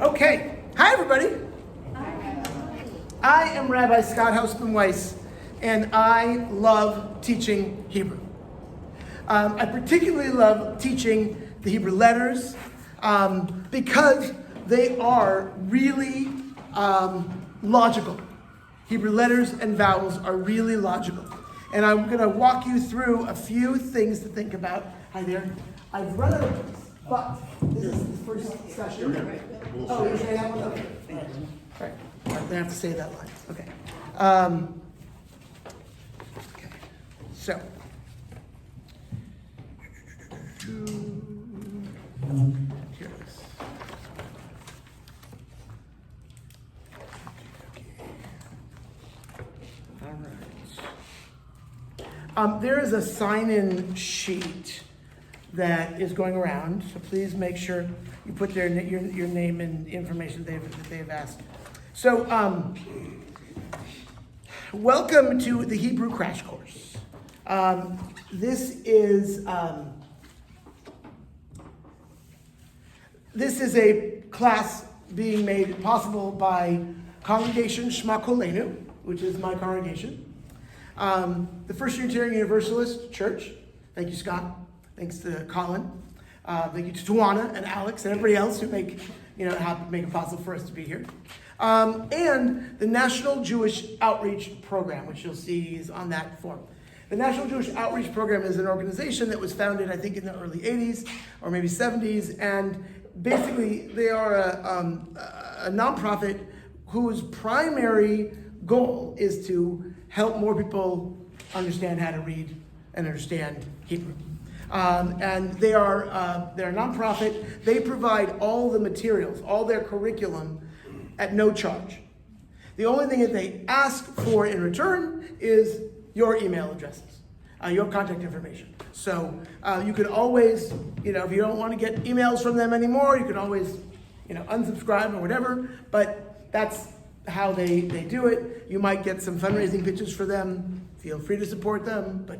Okay, hi everybody. I am Rabbi Scott Hausman-Weiss, and I love teaching Hebrew. I particularly love teaching the Hebrew letters because they are really logical. Hebrew letters and vowels are really logical. And I'm going to walk you through a few things to think about. Hi there. I've run out of place, but this is the first session. Oh, you're saying that one? Okay. All right. I'm going to have to say that line. Okay. Okay. So. Here it is. All right. There is a sign-in sheet that is going around, so please make sure you put your name and information that they've asked. So, welcome to the Hebrew Crash Course. This is a class being made possible by Congregation Shema Kolenu, which is my congregation. The First Unitarian Universalist Church. Thank you, Scott. Thanks to Colin. Thank you to Tawana and Alex and everybody else who make it possible for us to be here. And the National Jewish Outreach Program, which you'll see is on that form. The National Jewish Outreach Program is an organization that was founded, I think, in the early 80s or maybe 70s, and basically they are a nonprofit whose primary goal is to help more people understand how to read and understand Hebrew. And they're a nonprofit. They provide all the materials, all their curriculum at no charge. The only thing that they ask for in return is your email addresses, your contact information. So you could always, if you don't want to get emails from them anymore, you could always, unsubscribe or whatever, but that's how they do it. You might get some fundraising pitches for them. Feel free to support them, but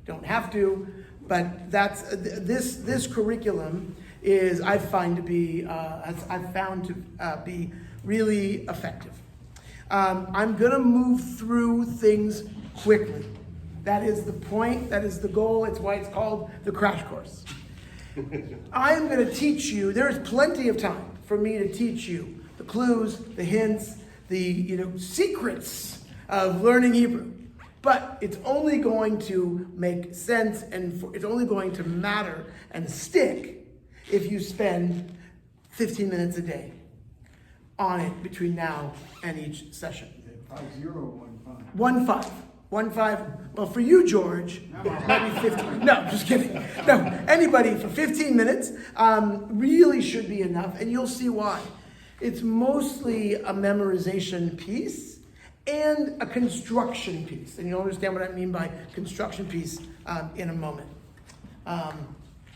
don't have to. But that's this curriculum is I've found to be really effective. I'm gonna move through things quickly. That is the point. That is the goal. It's why it's called the Crash Course. I'm gonna teach you. There's plenty of time for me to teach you the clues, the hints, the secrets of learning Hebrew. But it's only going to make sense and it's only going to matter and stick if you spend 15 minutes a day on it between now and each session. 5-0 or 1-5. 1-5. Well, for you, George, maybe 15. No, just kidding. No, anybody for 15 minutes really should be enough, and you'll see why. It's mostly a memorization piece and a construction piece. And you'll understand what I mean by construction piece in a moment. Now,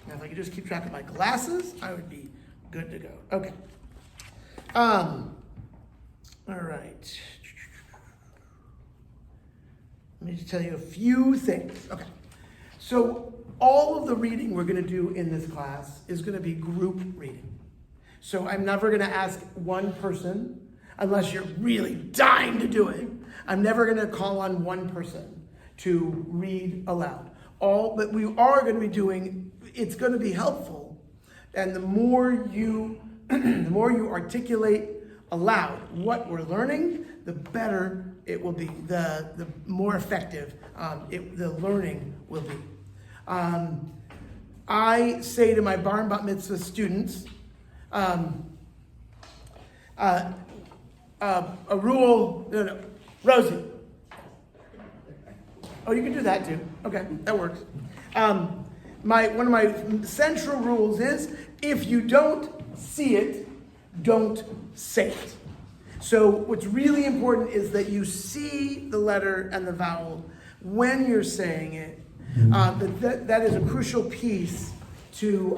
if I could just keep track of my glasses, I would be good to go. Okay. All right. Let me just tell you a few things. Okay. So all of the reading we're going to do in this class is going to be group reading. So I'm never going to ask one person, unless you're really dying to do it. I'm never going to call on one person to read aloud. But we are going to be doing, it's going to be helpful. And the more you articulate aloud what we're learning, the better it will be, the more effective the learning will be. I say to my bar and bat mitzvah students, a rule, no, Rosie. Oh, you can do that too. Okay, that works. One of my central rules is, if you don't see it, don't say it. So what's really important is that you see the letter and the vowel when you're saying it. That is a crucial piece to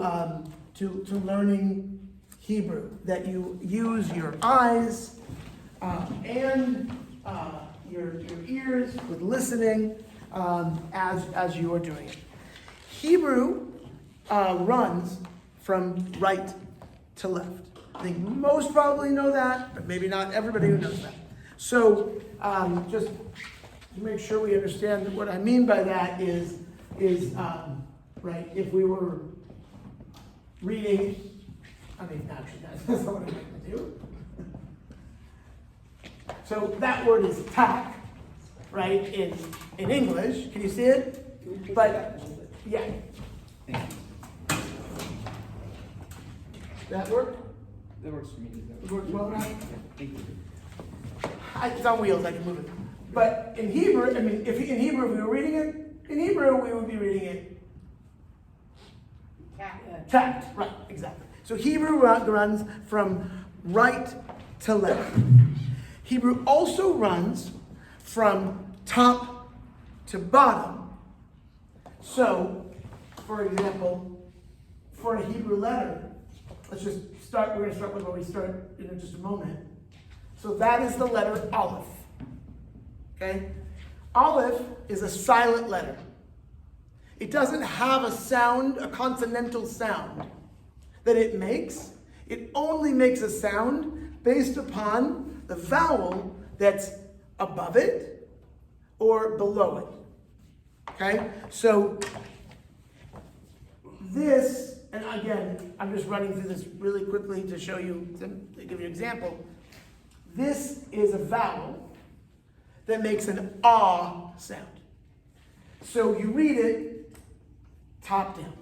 learning Hebrew, that you use your eyes and your ears with listening as you are doing it. Hebrew runs from right to left. I think most probably know that, but maybe not everybody who knows that. So just to make sure we understand what I mean by that is right, if we were reading, actually that's not what I'm going to do. So that word is tack, right, in English. Can you see it? But, yeah. That work? That works for me. It works well enough? Yeah, thank you. It's on wheels, I can move it. But in Hebrew, if we were reading it, in Hebrew, we would be reading it tacked. Right, exactly. So Hebrew runs from right to left. Hebrew also runs from top to bottom. So, for example, for a Hebrew letter, let's just start, we're going to start with where we start in just a moment. So that is the letter Aleph. Okay? Aleph is a silent letter. It doesn't have a sound, a consonantal sound that it makes. It only makes a sound based upon the vowel that's above it or below it. Okay? So this, and again, I'm just running through this really quickly to show you, to give you an example. This is a vowel that makes an ah sound. So you read it top down.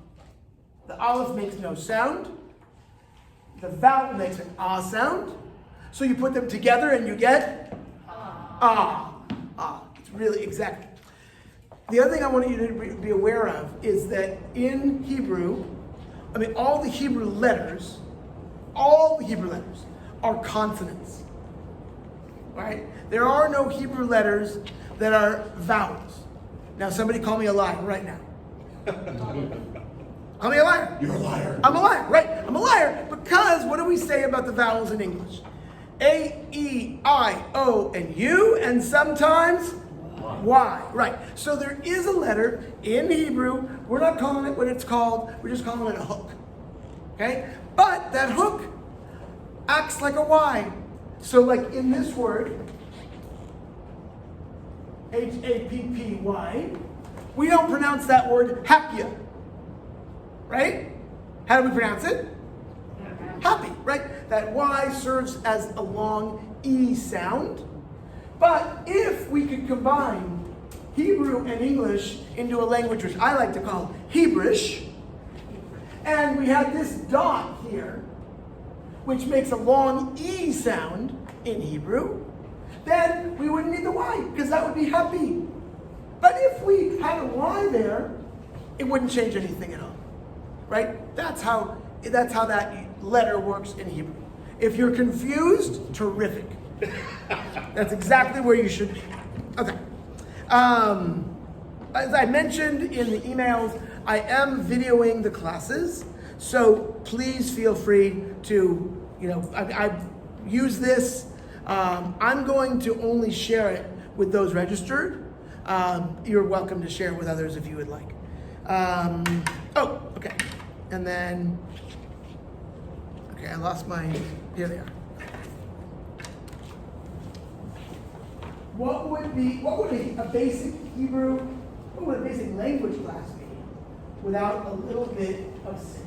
The aleph makes no sound. The vowel makes an ah sound. So you put them together and you get ah. Ah. It's really exact. The other thing I want you to be aware of is that in Hebrew, all the Hebrew letters are consonants. Right? There are no Hebrew letters that are vowels. Now somebody call me a liar right now. Call me a liar. You're a liar. I'm a liar, right? I'm a liar because what do we say about the vowels in English? A, E, I, O, and U, and sometimes Y. Right. So there is a letter in Hebrew. We're not calling it what it's called. We're just calling it a hook. Okay? But that hook acts like a Y. So like in this word, Happy, we don't pronounce that word happia. Right? How do we pronounce it? Happy, right? That Y serves as a long E sound. But if we could combine Hebrew and English into a language which I like to call Hebrish, and we had this dot here, which makes a long E sound in Hebrew, then we wouldn't need the Y, because that would be happy. But if we had a Y there, it wouldn't change anything at all. Right? That's how that letter works in Hebrew. If you're confused, terrific. That's exactly where you should be. Okay. As I mentioned in the emails, I am videoing the classes, so please feel free to, I use this. I'm going to only share it with those registered. You're welcome to share it with others if you would like. Okay. And then, I lost here they are. What would a basic language class be without a little bit of singing?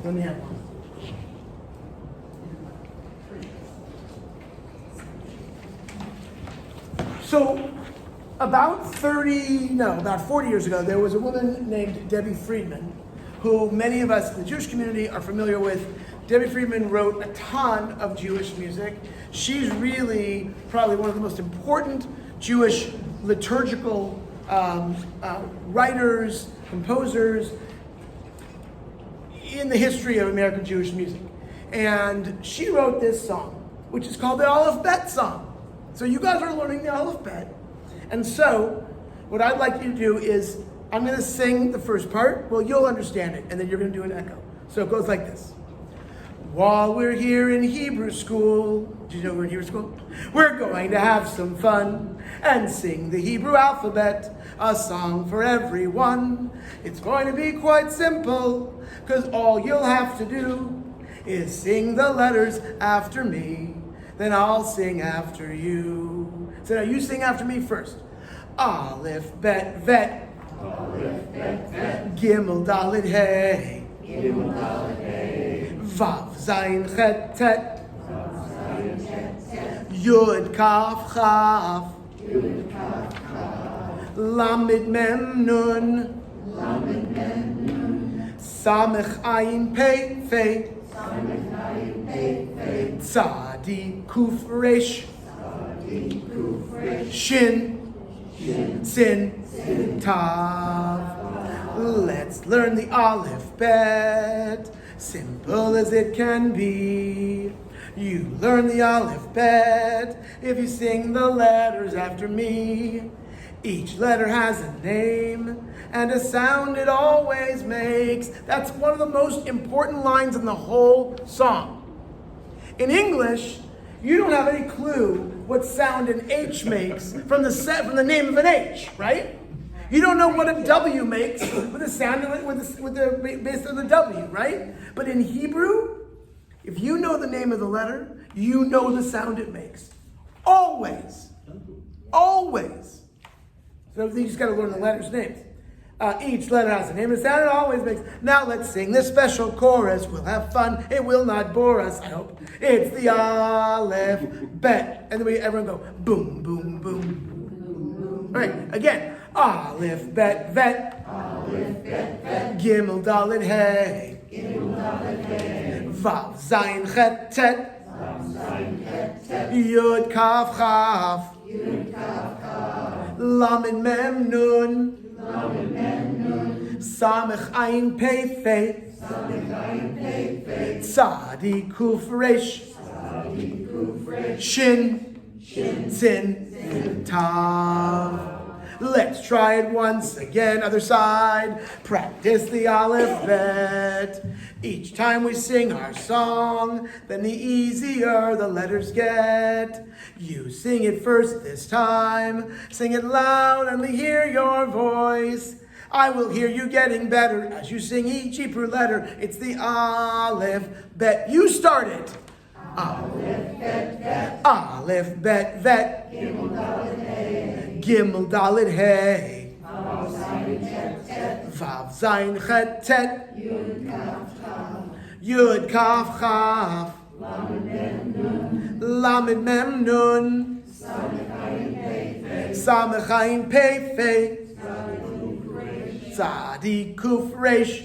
Let me have one. So, about 40 years ago, there was a woman named Debbie Friedman, who many of us in the Jewish community are familiar with. Debbie Friedman wrote a ton of Jewish music. She's really probably one of the most important Jewish liturgical writers, composers in the history of American Jewish music. And she wrote this song, which is called the Aleph Bet song. So you guys are learning the Aleph Bet. And so, what I'd like you to do is, I'm going to sing the first part. Well, you'll understand it, and then you're going to do an echo. So it goes like this. while we're here in Hebrew school, did you know we're in Hebrew school? We're going to have some fun and sing the Hebrew alphabet, a song for everyone. It's going to be quite simple, because all you'll have to do is sing the letters after me, then I'll sing after you. So now you sing after me first. Aleph, bet, vet. Aleph, bet, vet. Gimel, dalet, hey. Gimel, dalet, hey. Vav, zayin, chet, tet. Vav, zayin, chet, tet. Yud, kaf, chaf. Yud, kaf, chaf. Lamed, mem, nun. Lamed, mem, nun. Samech, ayin, pei, fei. Samech, ayin, pei, fei. Tzadi, kuf, resh. Tzadi, kuf, resh. Shin. Sin, Tav. Let's learn the Aleph Bet, simple as it can be. You learn the Aleph Bet if you sing the letters after me. Each letter has a name and a sound it always makes. That's one of the most important lines in the whole song. In English, you don't have any clue what sound an H makes from the name of an H, right? You don't know what a W makes with the sound of it, with the base of the W, right? But in Hebrew, if you know the name of the letter, you know the sound it makes. Always. Always. So you just got to learn the letters' names. Each letter has a name and sound it always makes. Now let's sing this special chorus. We'll have fun. It will not bore us, I hope. It's the Aleph Bet. And then everyone go boom, boom, boom. All right, again. Aleph Bet Vet. Aleph Bet Vet. Gimel Dalet Hey. Gimel Dalet Hey. Vav Zayin Chet Tet. Vav Zayin Chet Tet. Yud Kaf Chaf. Yud Kaf Chaf. Lamed Mem Nun. Samech ayin pei fei. Tzadi kuf resh. Shin. Sin. Tav. Let's try it once again. Other side. Practice the Aleph Bet. Each time we sing our song, then the easier the letters get. You sing it first this time. Sing it loud and hear your voice. I will hear you getting better as you sing each Hebrew letter. It's the Aleph Bet. You start it. Aleph Bet Vet. Aleph Bet Vet. Gimel Dalet Hey. Gimel Dalet Hey. Vav Zayin Chet Tet. Vav Zayin Chet Tet. Yud Kaf Chaf. Yud Kaf Chaf. Lamed Mem Nun. Lamed Mem Nun. Samech Ayin Pei Fei. Samech Ayin Pei Fei. Tzadi Kuf Resh.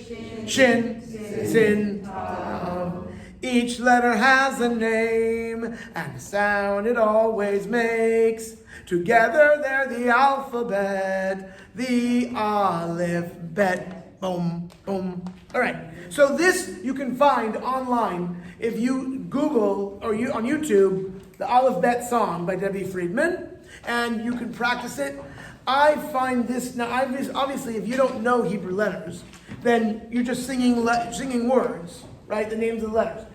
Shin. Sin. Tav. Each letter has a name and a sound it always makes. Together they're the alphabet, the Aleph Bet. Boom, boom. All right. So this you can find online if you Google or you on YouTube the Aleph Bet song by Debbie Friedman, and you can practice it. I find this now. Obviously, if you don't know Hebrew letters, then you're just singing words, right? The names of the letters.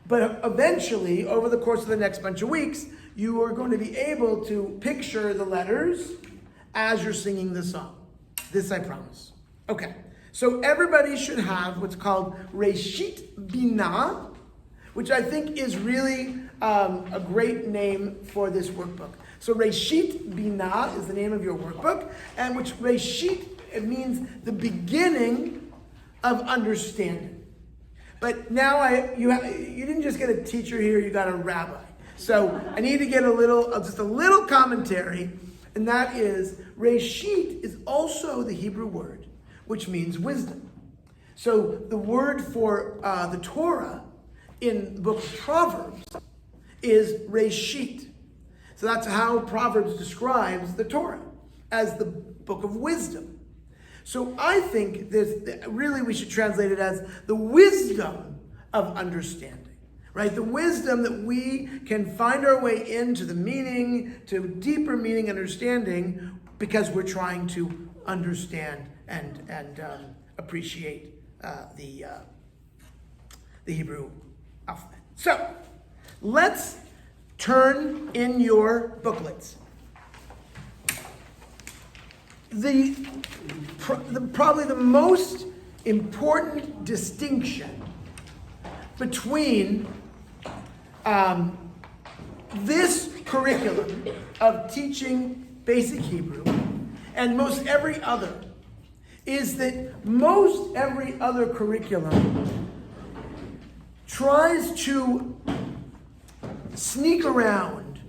But eventually, over the course of the next bunch of weeks, you are going to be able to picture the letters as you're singing the song. This I promise. Okay. So everybody should have what's called Reshit Binah, which I think is really a great name for this workbook. So Reshit Binah is the name of your workbook, and which Reshit, it means the beginning of understanding. But now you didn't just get a teacher here, you got a rabbi. So I need to get just a little commentary, and that is Reshit is also the Hebrew word, which means wisdom. So the word for the Torah in the book of Proverbs is Reshit. So that's how Proverbs describes the Torah, as the book of wisdom. So I think really we should translate it as the wisdom of understanding, right? The wisdom that we can find our way into the meaning, to deeper meaning, understanding, because we're trying to understand and appreciate the Hebrew alphabet. So, let's turn in your booklets. Probably the most important distinction between this curriculum of teaching basic Hebrew and most every other is that most every other curriculum tries to sneak around,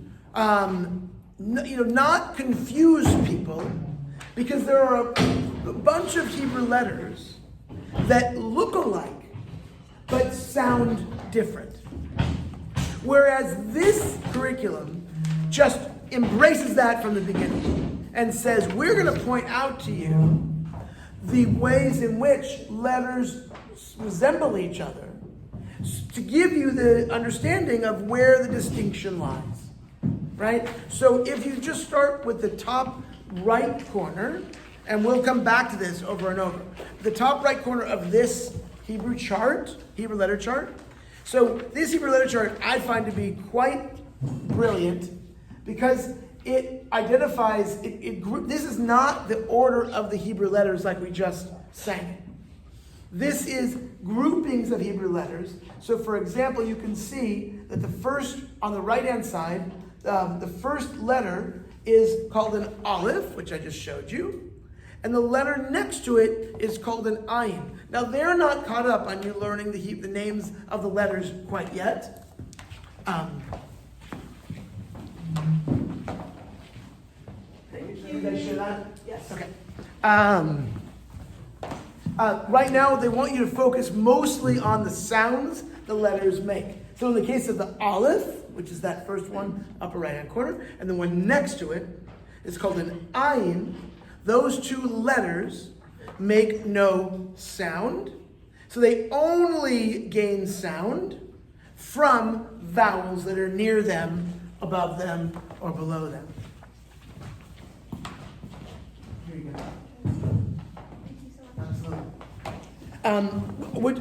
not confuse people, because there are a bunch of Hebrew letters that look alike but sound different. Whereas this curriculum just embraces that from the beginning and says, we're going to point out to you the ways in which letters resemble each other to give you the understanding of where the distinction lies, right? So if you just start with the top right corner, and we'll come back to this over and over, the top right corner of this Hebrew letter chart. So this Hebrew letter chart I find to be quite brilliant because it identifies, this is not the order of the Hebrew letters like we just sang. This is groupings of Hebrew letters. So for example, you can see that the first, on the right-hand side, the first letter is called an aleph, which I just showed you. And the letter next to it is called an ayin. Now they're not caught up on you learning the names of the letters quite yet. You guys share that? Yes. Okay. Right now, they want you to focus mostly on the sounds the letters make. So in the case of the aleph, which is that first one, upper right-hand corner, and the one next to it is called an ayin. Those two letters make no sound. So they only gain sound from vowels that are near them, above them, or below them. Here you go. Absolutely.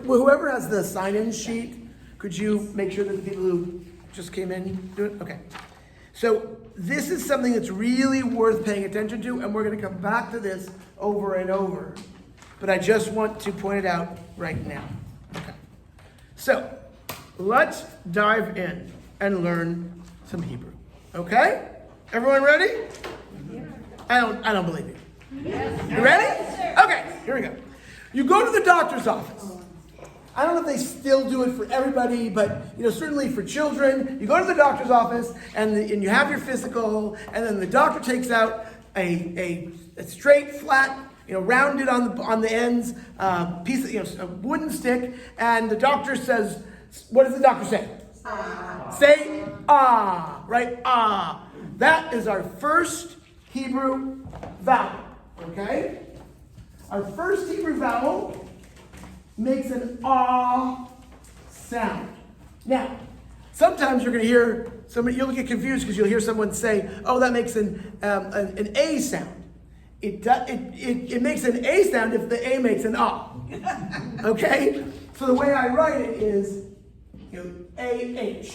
Whoever has the sign-in sheet, could you make sure that the people who just came in do it? Okay. So this is something that's really worth paying attention to, and we're going to come back to this over and over. But I just want to point it out right now. Okay. So let's dive in and learn some Hebrew. Okay? Everyone ready? Yeah. I don't believe you. Yes. You ready? Yes, okay, here we go. You go to the doctor's office. I don't know if they still do it for everybody, but certainly for children, you go to the doctor's office and you have your physical, and then the doctor takes out a straight, flat, rounded on the ends piece of a wooden stick, and the doctor says, what does the doctor say? Say ah, right? Ah. That is our first Hebrew vowel. Okay? Our first Hebrew vowel makes an ah sound. Now, sometimes you're going to hear you'll get confused because you'll hear someone say, "Oh, that makes an a sound." It makes an a sound if the a makes an ah. Okay, so the way I write it is, ah,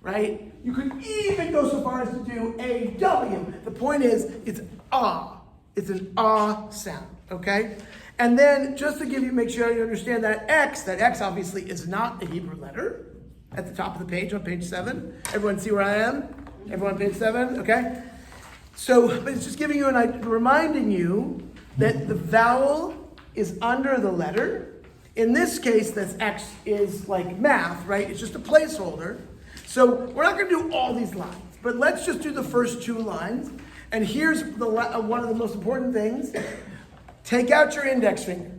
right? You could even go so far as to do aw. The point is, it's ah. It's an ah sound. Okay. And then, just to make sure you understand that X obviously is not a Hebrew letter. At the top of the page, on page 7. Everyone see where I am? Everyone on page 7? Okay? So, but it's just reminding you that the vowel is under the letter. In this case, this X is like math, right? It's just a placeholder. So, we're not going to do all these lines, but let's just do the first 2 lines. And here's one of the most important things. Take out your index finger.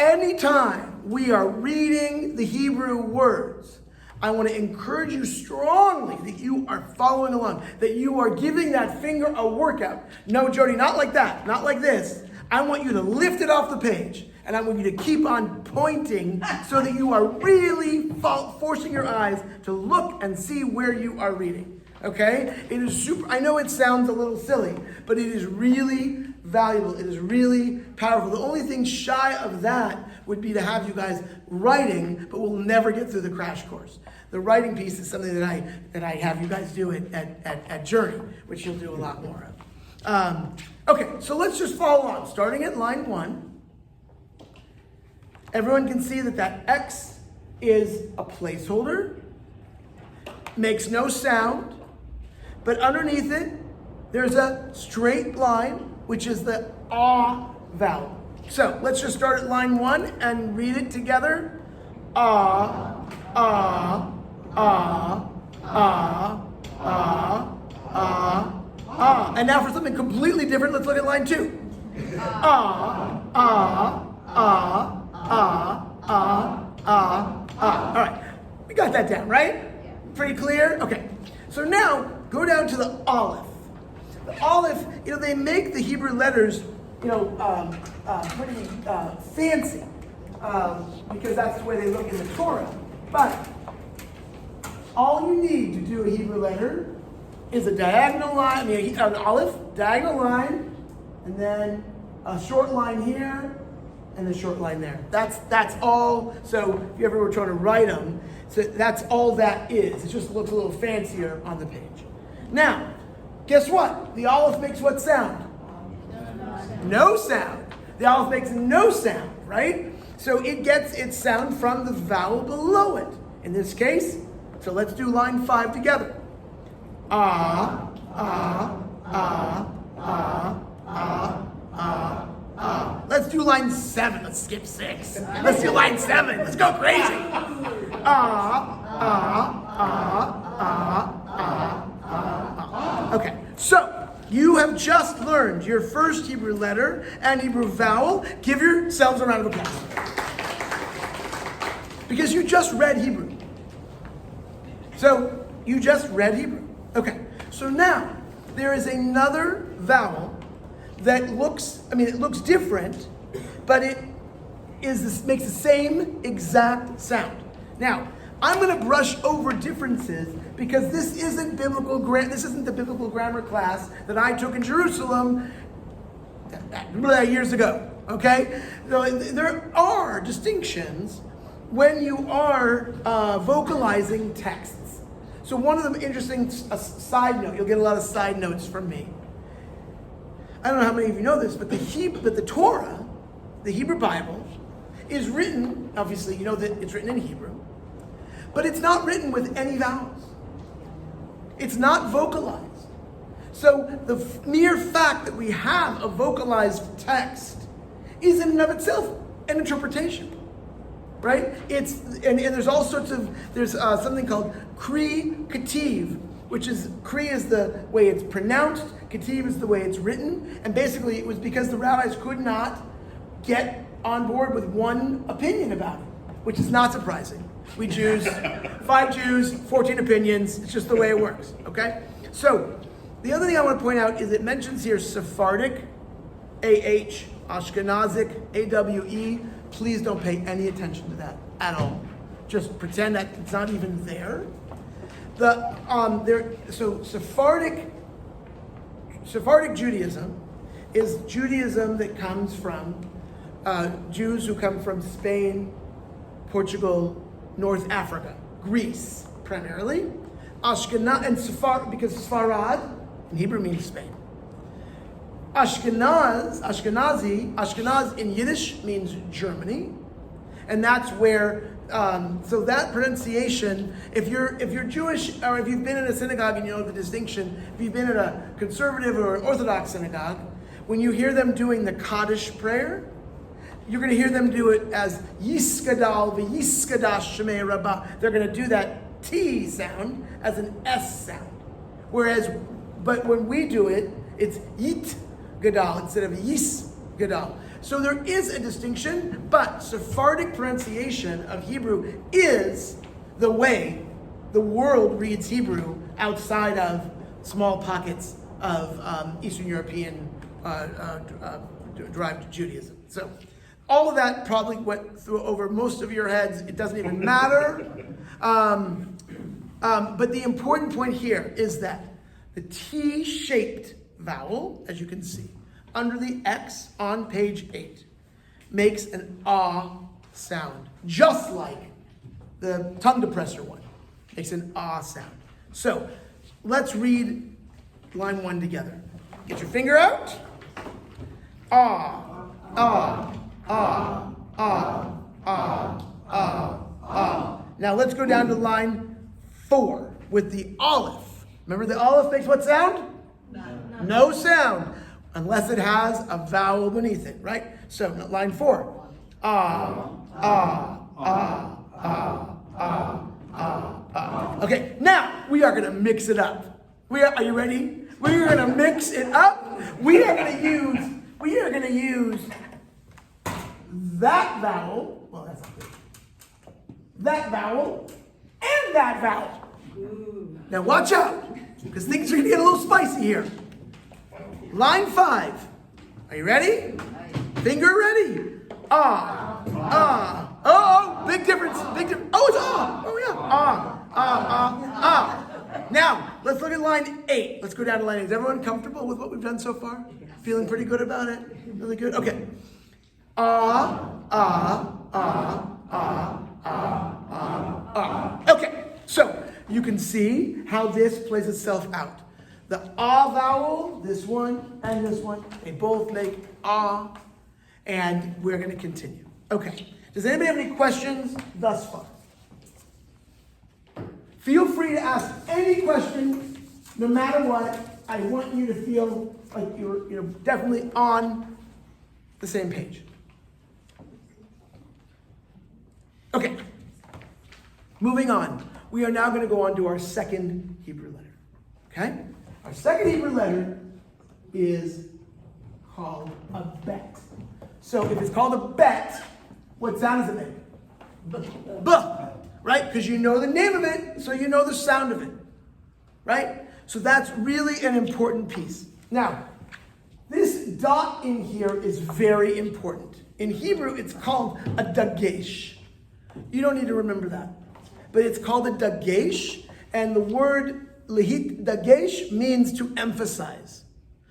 Anytime we are reading the Hebrew words, I want to encourage you strongly that you are following along, that you are giving that finger a workout. No, Jody, not like that, not like this. I want you to lift it off the page, and I want you to keep on pointing so that you are really forcing your eyes to look and see where you are reading. Okay? It is super. I know it sounds a little silly, but it is really valuable. It is really powerful. The only thing shy of that would be to have you guys writing, but we'll never get through the crash course. The writing piece is something that I have you guys do at Journey, which you'll do a lot more of. Okay, so let's just follow on. Starting at line 1, everyone can see that X is a placeholder, makes no sound, but underneath it, there's a straight line, which is the ah vowel. So let's just start at line 1 and read it together. Ah, ah, ah, ah, ah, ah, ah. And now for something completely different, let's look at line 2. Ah, ah, ah, ah, ah, ah, ah. All right, we got that down, right? Pretty clear? Okay. So now, go down to the Aleph. The Aleph, they make the Hebrew letters, pretty fancy, because that's the way they look in the Torah. But all you need to do a Hebrew letter is a diagonal line, an Aleph, diagonal line, and then a short line here, and a short line there. That's all. So if you ever were trying to write them, so that's all that is. It just looks a little fancier on the page. Now, guess what? The Aleph makes what sound? No sound. The Aleph makes no sound, right? So it gets its sound from the vowel below it. In this case, so let's do line 5 together. Ah, ah, ah, ah, ah, ah, ah. Let's do line 7. Let's skip 6. Let's do line 7. Let's go crazy. Ah, ah, ah, ah, ah, ah. Okay, so you have just learned your first Hebrew letter and Hebrew vowel. Give yourselves a round of applause. Because you just read Hebrew. So you just read Hebrew. Okay, so now there is another vowel that looks different, but it makes the same exact sound. Now, I'm going to brush over differences because this isn't the biblical grammar class that I took in Jerusalem years ago. Okay, so there are distinctions when you are vocalizing texts. So one of them, interesting side note. You'll get a lot of side notes from me. I don't know how many of you know this, but the Torah, the Hebrew Bible, is written. Obviously, you know that it's written in Hebrew. But it's not written with any vowels. It's not vocalized. So the mere fact that we have a vocalized text is in and of itself an interpretation, right? And there's all sorts of, there's something called Kri Ketiv, which is, Kri is the way it's pronounced, Ketiv is the way it's written, and basically it was because the rabbis could not get on board with one opinion about it, which is not surprising. We Jews, 5 Jews, 14 opinions. It's just the way it works, okay? So, the other thing I want to point out is it mentions here Sephardic, A-H, Ashkenazic, A-W-E. Please don't pay any attention to that at all. Just pretend that it's not even there. So Sephardic Judaism is Judaism that comes from Jews who come from Spain, Portugal, North Africa, Greece primarily, Ashkenaz and because Sfarad in Hebrew means Spain. Ashkenaz in Yiddish means Germany, and that's where. So that pronunciation, if you're Jewish or if you've been in a synagogue and you know the distinction, if you've been in a conservative or an Orthodox synagogue, when you hear them doing the Kaddish prayer, you're going to hear them do it as Yiskadal v'Yiskadash Shemei Rabbah. They're going to do that T sound as an S sound. But when we do it, it's Yit Gadal instead of Yis Gadal. So there is a distinction, but Sephardic pronunciation of Hebrew is the way the world reads Hebrew outside of small pockets of Eastern European derived Judaism. So all of that probably went through over most of your heads. It doesn't even matter. But the important point here is that the T-shaped vowel, as you can see, under the X on page 8 makes an ah sound, just like the tongue depressor one makes an ah sound. So let's read line 1 together. Get your finger out. Ah, ah, ah, ah, ah, ah, ah. Now let's go down to line 4 with the aleph. Remember the aleph makes what sound? No sound, unless it has a vowel beneath it, right? So line 4. Ah, ah, ah, ah, ah, ah, ah. Okay, now we are going to mix it up. Are you ready? We are going to mix it up. We are going to use that vowel. Well, that's not good. That vowel and that vowel. Now watch out, because things are going to get a little spicy here. Line 5. Are you ready? Finger ready. Ah, ah. Oh, big difference. Big difference. Oh, it's ah. Oh, yeah. Ah, ah, ah, ah. Now, let's look at line 8. Let's go down to line 8. Is everyone comfortable with what we've done so far? Feeling pretty good about it? Really good? Okay. Ah, ah, ah, ah, ah, ah, ah. Okay, so you can see how this plays itself out. The ah vowel, this one and this one, they both make ah, and we're going to continue. Okay, does anybody have any questions thus far? Feel free to ask any question, no matter what. I want you to feel like you're definitely on the same page. Okay, moving on. We are now going to go on to our second Hebrew letter. Okay? Our second Hebrew letter is called a bet. So if it's called a bet, what sound does it make? B. Right? Because you know the name of it, so you know the sound of it. Right? So that's really an important piece. Now, this dot in here is very important. In Hebrew, it's called a dagesh. You don't need to remember that. But it's called a dagesh, and the word lihit dagesh means to emphasize.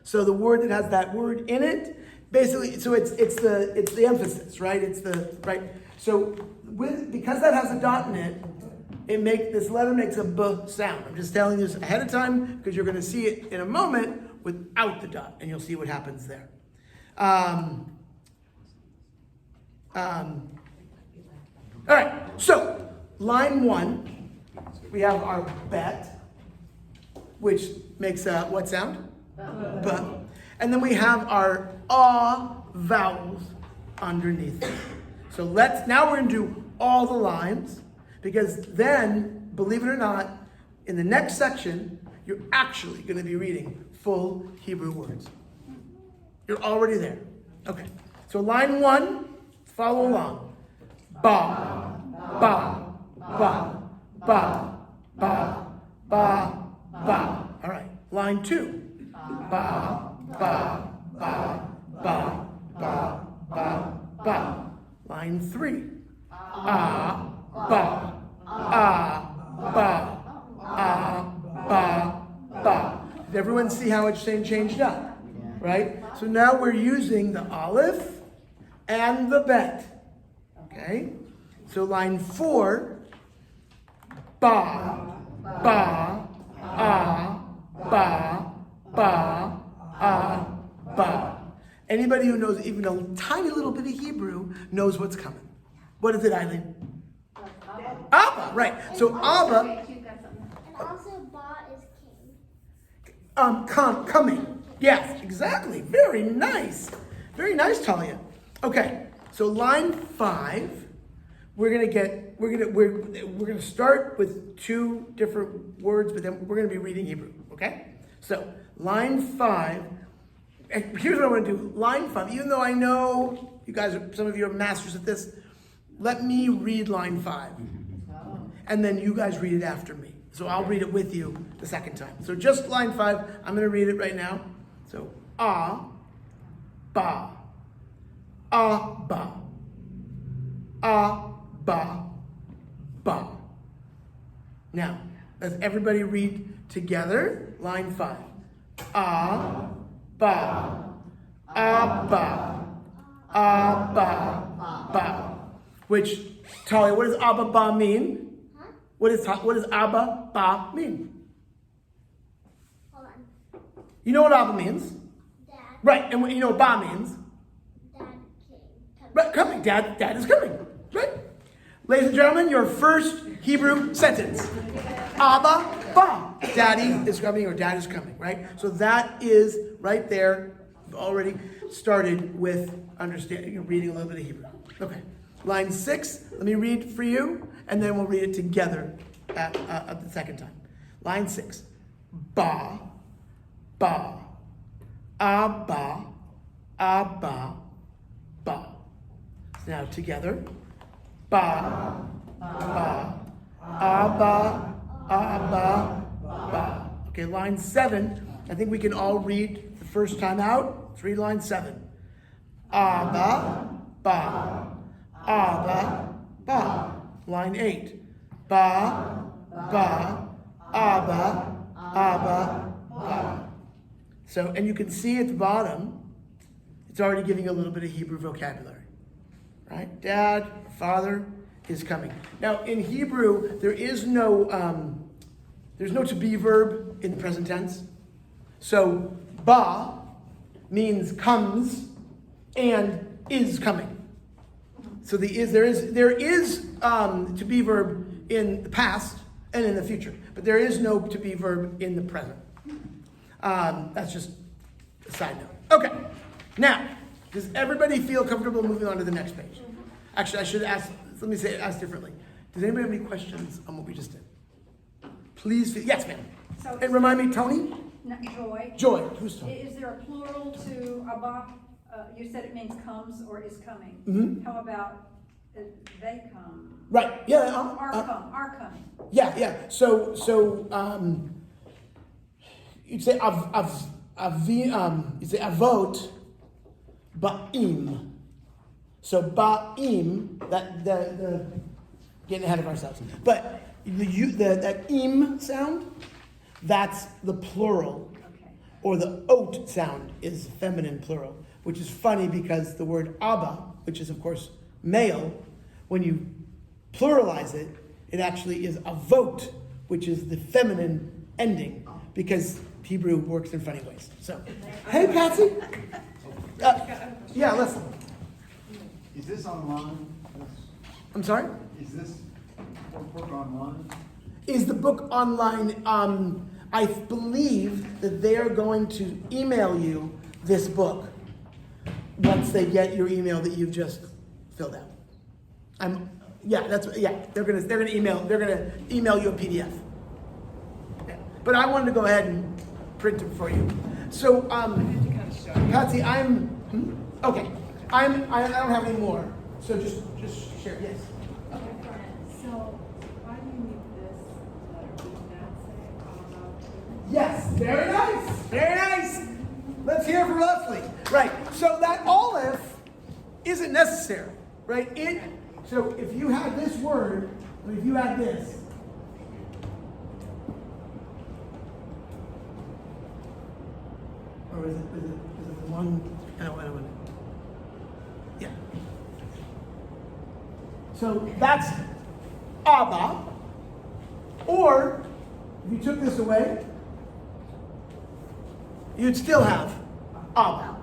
So the word that has that word in it, basically, so it's the emphasis, right? It's the right. So because that has a dot in it, this letter makes a b sound. I'm just telling you this ahead of time because you're going to see it in a moment without the dot, and you'll see what happens there. All right, so line 1, we have our bet, which makes a what sound? B. And then we have our ah vowels underneath it. So now we're going to do all the lines, because then, believe it or not, in the next section, you're actually going to be reading full Hebrew words. You're already there. Okay, so line 1, follow along. Ba, ba, ba, ba, ba, ba, ba. All right, line 2. Ba, ba, ba, ba, ba, ba, ba. Line 3. Ah, ba, ah, ba, ah, ba, ba. Did everyone see how it's changed up? Right? So now we're using the aleph and the bet. Okay? So line 4, ba, ba, ah, ba, ba, ah, ba. Anybody who knows even a tiny little bit of Hebrew knows what's coming. What is it, Eileen? Abba, right. So Abba. And also, ba is king. Coming. Yes, exactly. Very nice. Very nice, Talia. Okay. So line 5, we're gonna start with 2 different words, but then we're gonna be reading Hebrew. Okay. So line 5. And here's what I want to do. Line 5. Even though I know you guys, some of you are masters at this, let me read line 5. And then you guys read it after me. So I'll read it with you the second time. So just line 5, I'm going to read it right now. So, ah, ba, ah, ba, ah, ba, ba. Now, let's everybody read together. Line 5. Ah, ba, Abba. Abba. Ba. Which, Talia, what does Abba Ba mean? Huh? What does Abba Ba mean? Hold on. You know what Abba means? Dad. Right, and you know what Ba means? Dad came. Right, coming. Dad is coming. Right? Ladies and gentlemen, your first Hebrew sentence. Abba Ba. Daddy is coming or dad is coming, right? So that is right there. We've already started with understanding, reading a little bit of Hebrew. Okay. Line 6, let me read for you, and then we'll read it together at the second time. Line 6. Ba, ba, abba, abba, ba. Now together. Ba, ba, abba, abba, ba. Okay, line 7. I think we can all read the first time out. Let's read line 7. Abba, ba. Abba, ba. Line 8. Ba, ba, abba, abba, ba. So, and you can see at the bottom, it's already giving a little bit of Hebrew vocabulary. Right? Dad, father is coming. Now, in Hebrew, there's no to be verb in the present tense. So, ba means comes and is coming. So there is to be verb in the past and in the future, but there is no to be verb in the present. That's just a side note. Okay, now does everybody feel comfortable moving on to the next page? Actually, I should ask. Let me ask differently. Does anybody have any questions on what we just did? Please, yes, ma'am. So And remind me, Tony. Joy. Joy. Who's Tony? Is there a plural to Abba? You said it means comes or is coming. Mm-hmm. How about they come? Right. Yeah. Are coming. Yeah. So you'd say you'd say avot ba'im. So ba'im, the getting ahead of ourselves. But that im sound, that's the plural. Okay. Or the ot sound is feminine plural, which is funny because the word Abba, which is of course male, when you pluralize it, it actually is avot, which is the feminine ending, because Hebrew works in funny ways. So, hey Patsy. Yeah, listen. Is this online? I'm sorry? Is this book online? Is the book online? I believe that they are going to email you this book once they get your email that you've just filled out. They're gonna email you a PDF. Yeah. But I wanted to go ahead and print it for you. So Patsy, okay. I don't have any more. So just share. Yes. Okay, so why do you need this letter? Did that say about Yes, very nice. Very nice. Let's hear from Leslie. Right. So that Aleph isn't necessary, right? So if you had this word, or if you had this, or is it the one? I don't know. Yeah. So that's Abba. Or if you took this away, you'd still have Abba.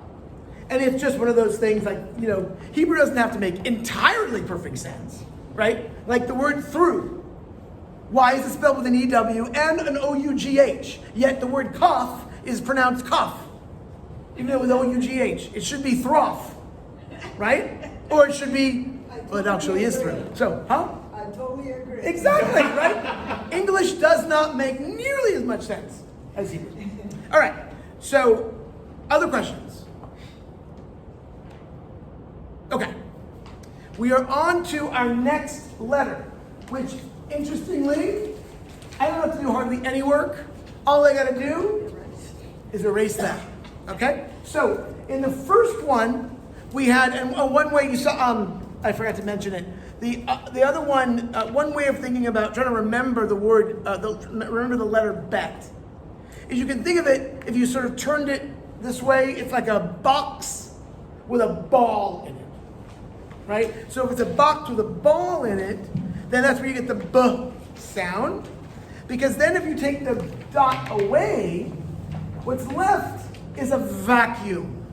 And it's just one of those things like, Hebrew doesn't have to make entirely perfect sense, right? Like the word through. Why is it spelled with an EW and an OUGH? Yet the word kaf is pronounced kaf, even though with OUGH. It should be throff, right? Or it should be, well, it actually is through. So, I totally agree. Exactly, right? English does not make nearly as much sense as Hebrew. All right, so other questions? Okay, we are on to our next letter, which, interestingly, I don't have to do hardly any work. All I got to do is erase that. Okay? So, in the first one, we had, and one way you saw, I forgot to mention it. The other one, one way of thinking about trying to remember the word, remember the letter bet, is you can think of it if you sort of turned it this way, it's like a box with a ball in it. Right? So if it's a box with a ball in it, then that's where you get the B sound. Because then if you take the dot away, what's left is a vacuum.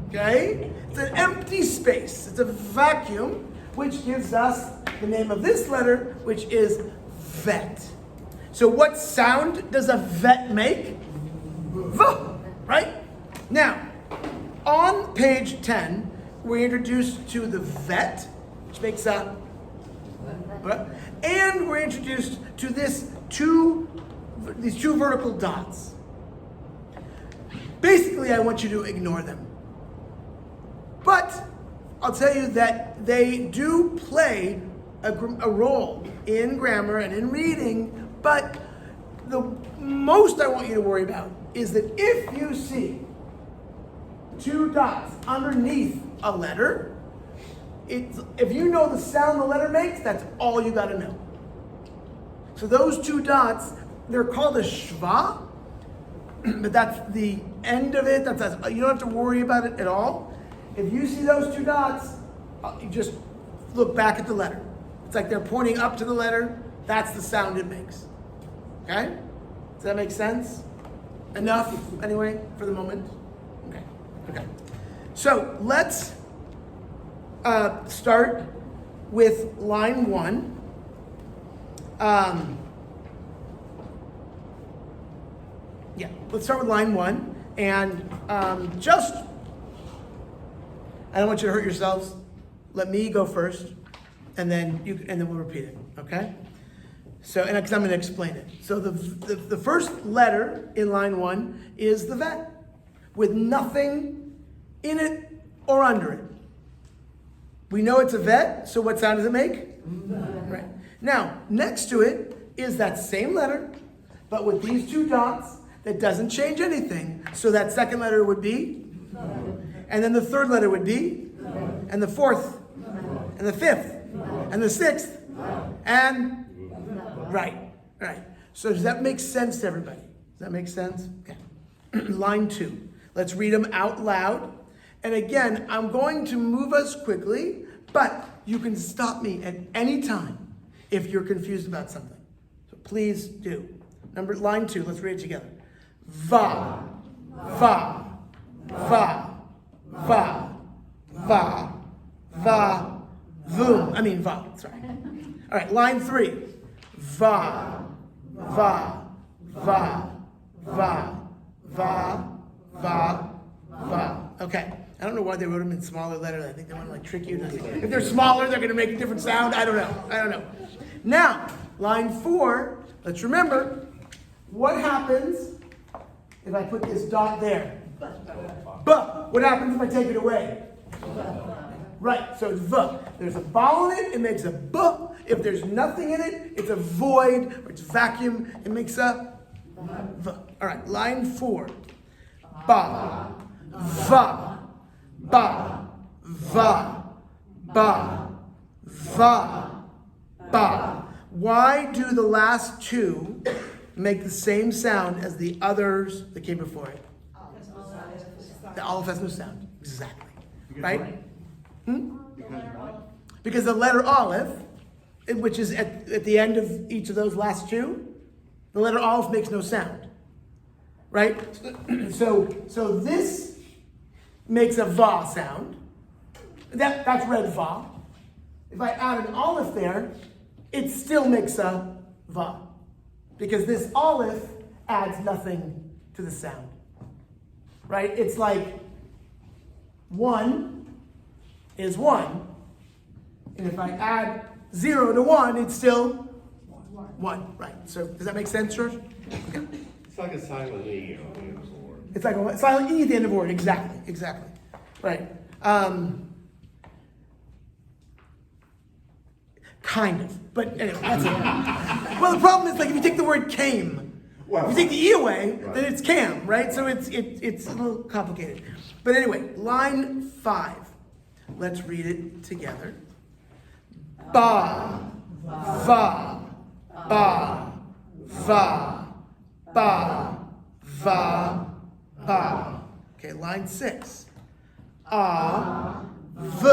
Okay? It's an empty space. It's a vacuum, which gives us the name of this letter, which is vet. So what sound does a vet make? V, right? Now, on page 10, we're introduced to the vet, which makes a, and we're introduced to these two vertical dots. Basically, I want you to ignore them. But I'll tell you that they do play a role in grammar and in reading, but the most I want you to worry about is that if you see two dots underneath a letter, if you know the sound the letter makes, that's all you got to know. So those two dots, they're called a shva, but that's the end of it. You don't have to worry about it at all. If you see those two dots, you just look back at the letter. It's like they're pointing up to the letter. That's the sound it makes. Okay? Does that make sense? Enough, anyway, for the moment? Okay. So let's start with line 1. Let's start with line 1. And I don't want you to hurt yourselves. Let me go first, and then we'll repeat it. Okay? So, because I'm going to explain it. So the first letter in line 1 is the vet, with nothing in it or under it. We know it's a vet, so what sound does it make? Right. Now, next to it is that same letter, but with these two dots that doesn't change anything. So that second letter would be, and then the third letter would be, and the fourth, and the fifth, and the sixth, and right. So does that make sense to everybody? Does that make sense? Okay. Line 2. Let's read them out loud. And again, I'm going to move us quickly, but you can stop me at any time if you're confused about something. So please do. Line 2, let's read it together. Va, va, va, va, va, va, vum. Va, sorry. All right, line 3. Va, va, va, va, va, va, va. Okay. I don't know why they wrote them in smaller letters. I think they want to trick you. If they're smaller, they're going to make a different sound. I don't know. Now, line 4, let's remember, what happens if I put this dot there? But what happens if I take it away? Right, so it's v. There's a vowel in it makes a b. If there's nothing in it, it's a void, or it's vacuum, it makes a v. All right, line 4. Ba, va, ba, va, ba, va, ba. Why do the last two make the same sound as the others that came before it? The aleph has no sound. Exactly. Right? Because the letter aleph, which is at the end of each of those last two, the letter aleph makes no sound. Right? So this makes a va sound. That's red va. If I add an aleph there, it still makes a va. Because this aleph adds nothing to the sound. Right? It's like 1 is 1. And if I add 0 to 1, it's still 1. Right. So does that make sense, George? Okay. It's like a silent E on the end of the word. It's like a silent E at the end of the word. Exactly. Right. Kind of. But anyway, that's it. Well, the problem is, if you take the word came, if you take the E away, then it's cam, right? So it's a little complicated. But anyway, line 5. Let's read it together. Ba, va, ba, va, ba, va, Ba. Okay, line 6. V.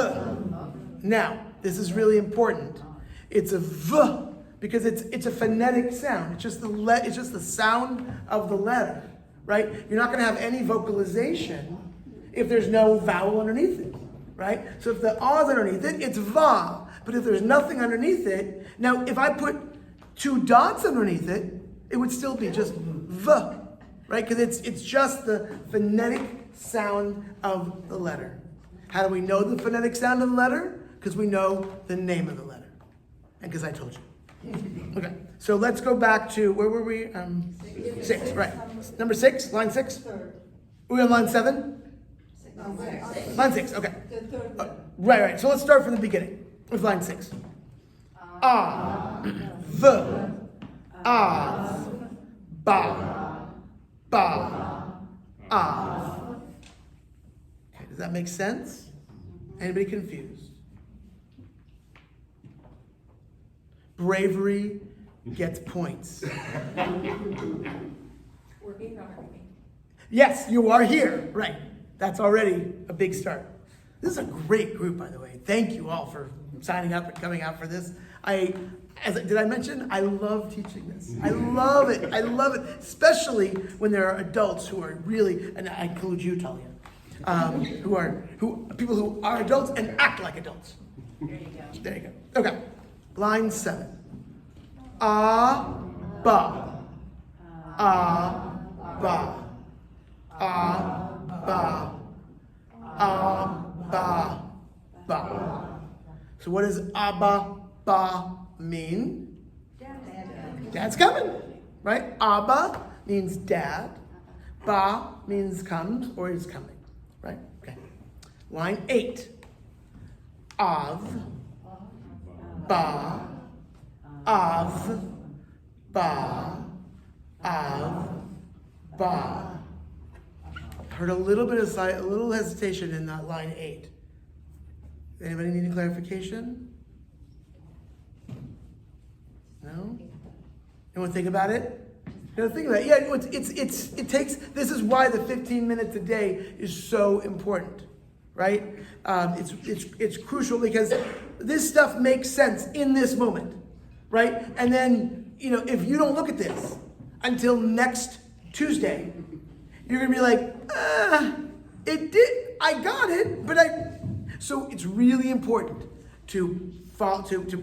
Now, this is really important. It's a V because it's a phonetic sound. It's just the sound of the letter, right? You're not going to have any vocalization if there's no vowel underneath it, right? So if the A is underneath it, it's Va. But if there's nothing underneath it, now if I put 2 dots underneath it, it would still be just V, right? Because it's just the phonetic sound of the letter. How do we know the phonetic sound of the letter? Because we know the name of the letter. And because I told you. Okay, so let's go back to, where were we? 6, right. Number 6, line 6? We're on line 7? Line 6, okay. Right. So let's start from the beginning with line 6. V, Av, Ba, Av. Okay, does that make sense? Anybody confused? Bravery gets points. Yes, you are here. Right. That's already a big start. This is a great group, by the way. Thank you all for signing up and coming out for this. Did I mention? I love teaching this. I love it. I love it, especially when there are adults who are really, and I include you, Talia, people who are adults and act like adults. There you go. Okay. Line 7. Ba. Ba. Ba. Ba. So what does Abba Ba mean? Dad's coming, right? Abba means dad. Ba means comes or is coming, right? Okay. Line 8. Av. Ba. Av. Ba. Av. Ba. Heard a little bit of a little hesitation in that line 8. Anybody need a clarification? No? Anyone think about it? You gotta think about it. Yeah, it takes. This is why the 15 minutes a day is so important, right? It's crucial because this stuff makes sense in this moment, right? And then if you don't look at this until next Tuesday, you're gonna be like, it did. I got it, but So it's really important to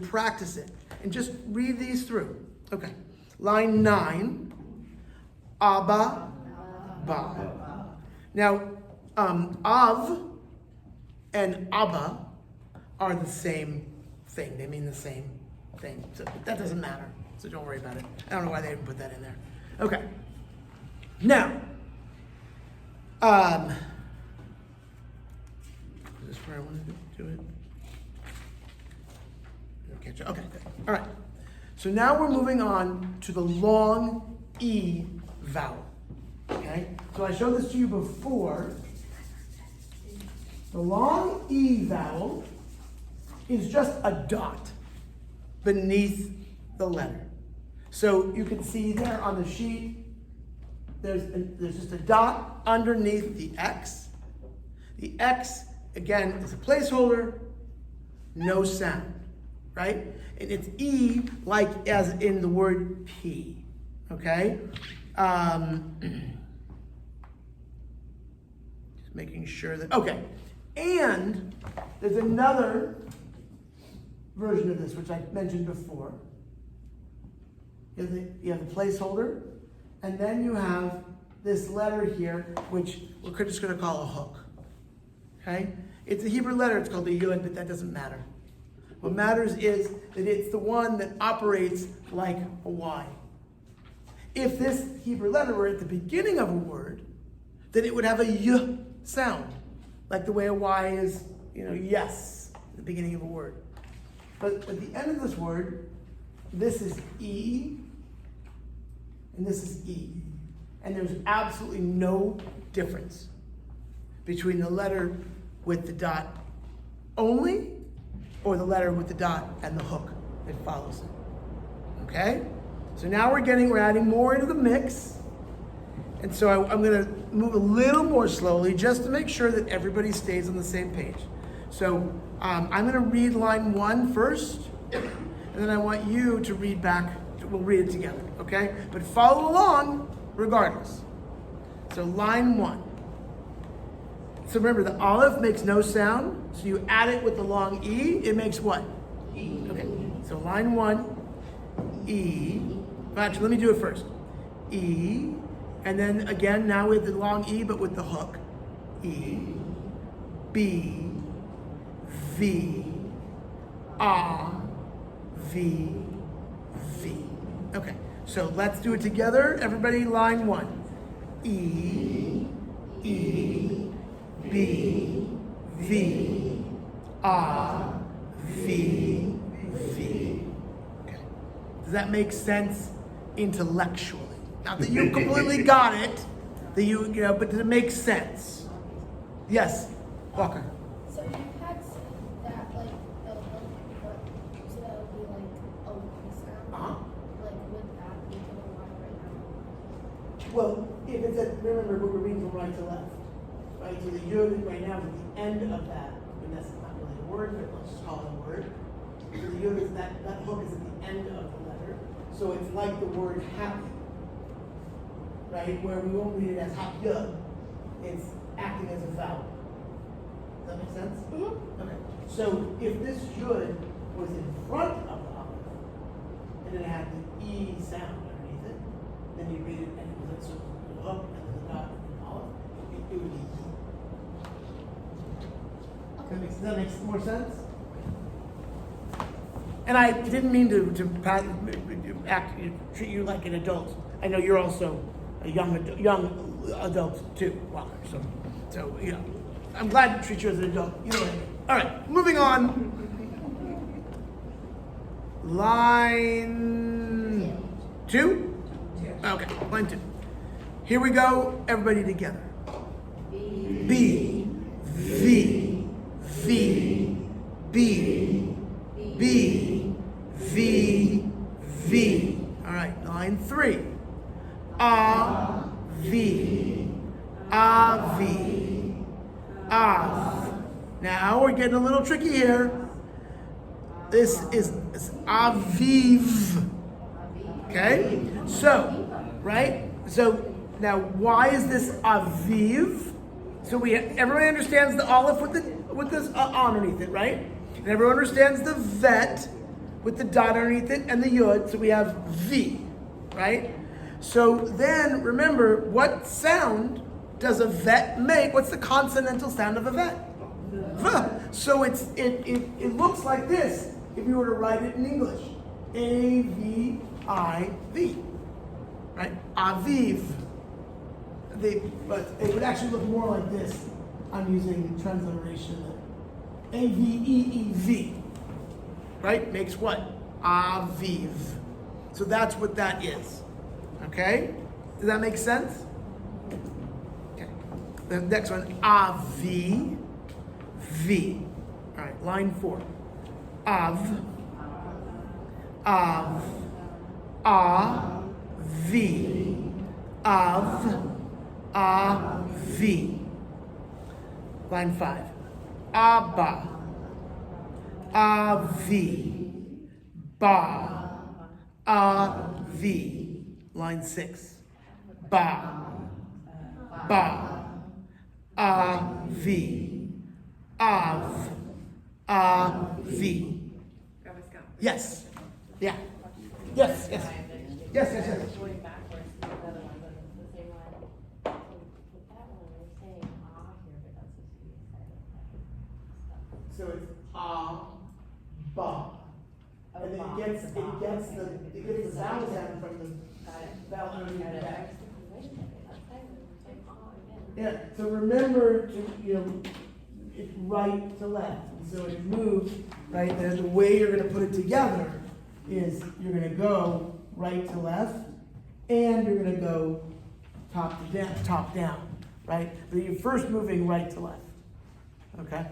practice it and just read these through. Okay, line 9. Abba, Ba. Now, Av and Abba are the same thing. They mean the same thing. So that doesn't matter. So don't worry about it. I don't know why they even put that in there. Okay. Now, is this where I wanted to do it? Okay, good. All right. So now we're moving on to the long E vowel. Okay? So I showed this to you before. The long E vowel is just a dot beneath the letter. So you can see there on the sheet, there's just a dot underneath the X. The X, again, is a placeholder, no sound, right? And it's E like as in the word P, okay? Just making sure that, okay. And there's another version of this, which I mentioned before. You have the placeholder, and then you have this letter here, which we're just going to call a hook. Okay? It's a Hebrew letter, it's called a yud, but that doesn't matter. What matters is that it's the one that operates like a Y. If this Hebrew letter were at the beginning of a word, then it would have a Y sound, like the way a Y is, yes, at the beginning of a word. But at the end of this word, this is E, and this is E. And there's absolutely no difference between the letter with the dot only or the letter with the dot and the hook that follows it. Okay? So now we're adding more into the mix. And so I'm going to move a little more slowly just to make sure that everybody stays on the same page. So I'm going to read line 1 first, and then I want you to read back. We'll read it together, okay? But follow along regardless. So line 1. So remember, the aleph makes no sound. So you add it with the long E, it makes what? E. Okay, so line 1, E. Actually, let me do it first. E. And then again, now with the long E, but with the hook. E, B, V, A, V, V. Okay, so let's do it together. Everybody, line 1. E, E, B, V, A, V, V. Okay. Does that make sense intellectually? Not that you completely got it, that you know, but does it make sense? Yes, Walker. So you had said that like the but so that would be like a long sound. Uh-huh. Like would that be the one right now? Well, if it's at, remember we're reading from right to left, right? So the yud right now is at the end of that, and that's not really a word, but let's just call it a word. So the yud is that hook is at the end of the letter, so it's like the word happy, right? Where we won't read it as hap yud, it's acting as a vowel. Does that make sense? Mm-hmm. Okay. So if this yud was in front of the aleph, and it had the E sound underneath it, then you read it and it was a sort of hook and then the dot and the aleph, it would be E. Does that make more sense? And I didn't mean to treat you like an adult. I know you're also a young adult too, Walker. So you know, I'm glad to treat you as an adult. Either way. All right, moving on. Line 2? Okay, line 2. Here we go, everybody together. B, V, V, B, B, V, V. All right, line 3. A, V, A, V, Av. Now we're getting a little tricky here. This is Aviv. Okay? So, right? So now why is this Aviv? So everybody understands the aleph with this underneath it, right? And everyone understands the vet with the dot underneath it and the yud. So we have V, right? So then remember, what sound does a vet make? What's the consonantal sound of a vet? V. So it looks like this if you were to write it in English. A-V-I-V. Right? Aviv. But it would actually look more like this. I'm using transliteration. A-V-E-E-V. Right? Makes what? Aviv. So that's what that is. Okay? Does that make sense? Okay. The next one, Avi. V. All right, line 4. Av. Av. A. V. Av. A. V. Line 5. Abba. Avi. Ba. Avi. Line 6. Ba. Ba. Avi. Av. Avi. Rabbi Scott. Yes. Yeah. Yes, yes. Yes, yes, yes. Going backwards, the other one, but it's the same one. So with that one, we're saying ah here, but that's supposed to be silent. So it's ba. And then it gets the vowel sound from the vowel underneath the back. Wait a second, that's silent, we're saying ah again. Yeah, so remember to, it's right to left. And so it moves, right? And the way you're going to put it together is you're going to go right to left, and you're going to go top down, right? But you're first moving right to left. Okay?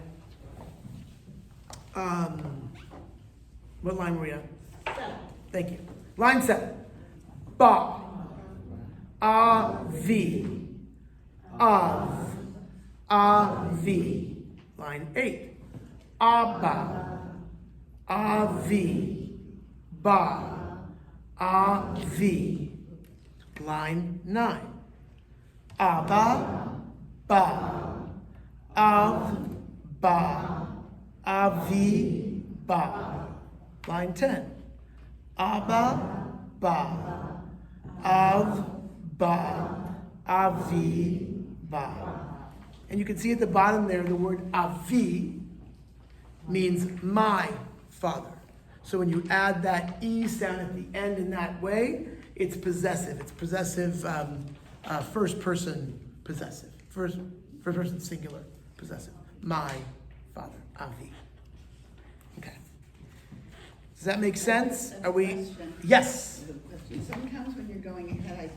What line were you at? 7. Thank you. Line 7. Ba. Avi. Av. Avi. Line 8. Abba. Avi. Ba. Avi. Line 9. Abba. Ba. Av. Ba. Avi. Ba. Line 10. Abba. Ba. Av. Ba. Avi. Ba. And you can see at the bottom there the word Avi means my father. So when you add that E sound at the end in that way, it's possessive. It's possessive, first person possessive. First person singular possessive. My father, Avi. Okay. Does that make sense? Are we? Question. Yes. I have a question. Sometimes when you're going ahead,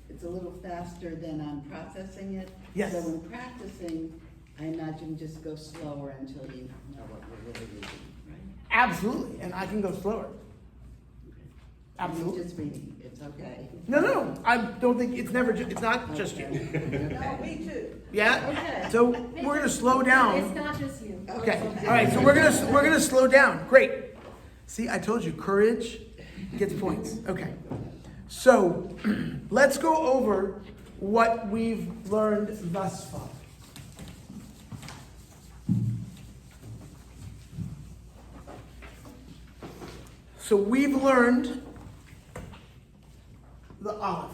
it's a little faster than I'm processing it. Yes. So when practicing, I imagine just go slower until you know what we're really reading, right? Absolutely. And I can go slower. Absolutely. You're just reading, it's okay. No. I don't think it's never. It's not just you. No, me too. Yeah. Okay. So we're gonna slow down. It's not just you. Okay. All right. So we're gonna slow down. Great. See, I told you, courage gets points. Okay. So let's go over what we've learned thus far. So we've learned the aleph.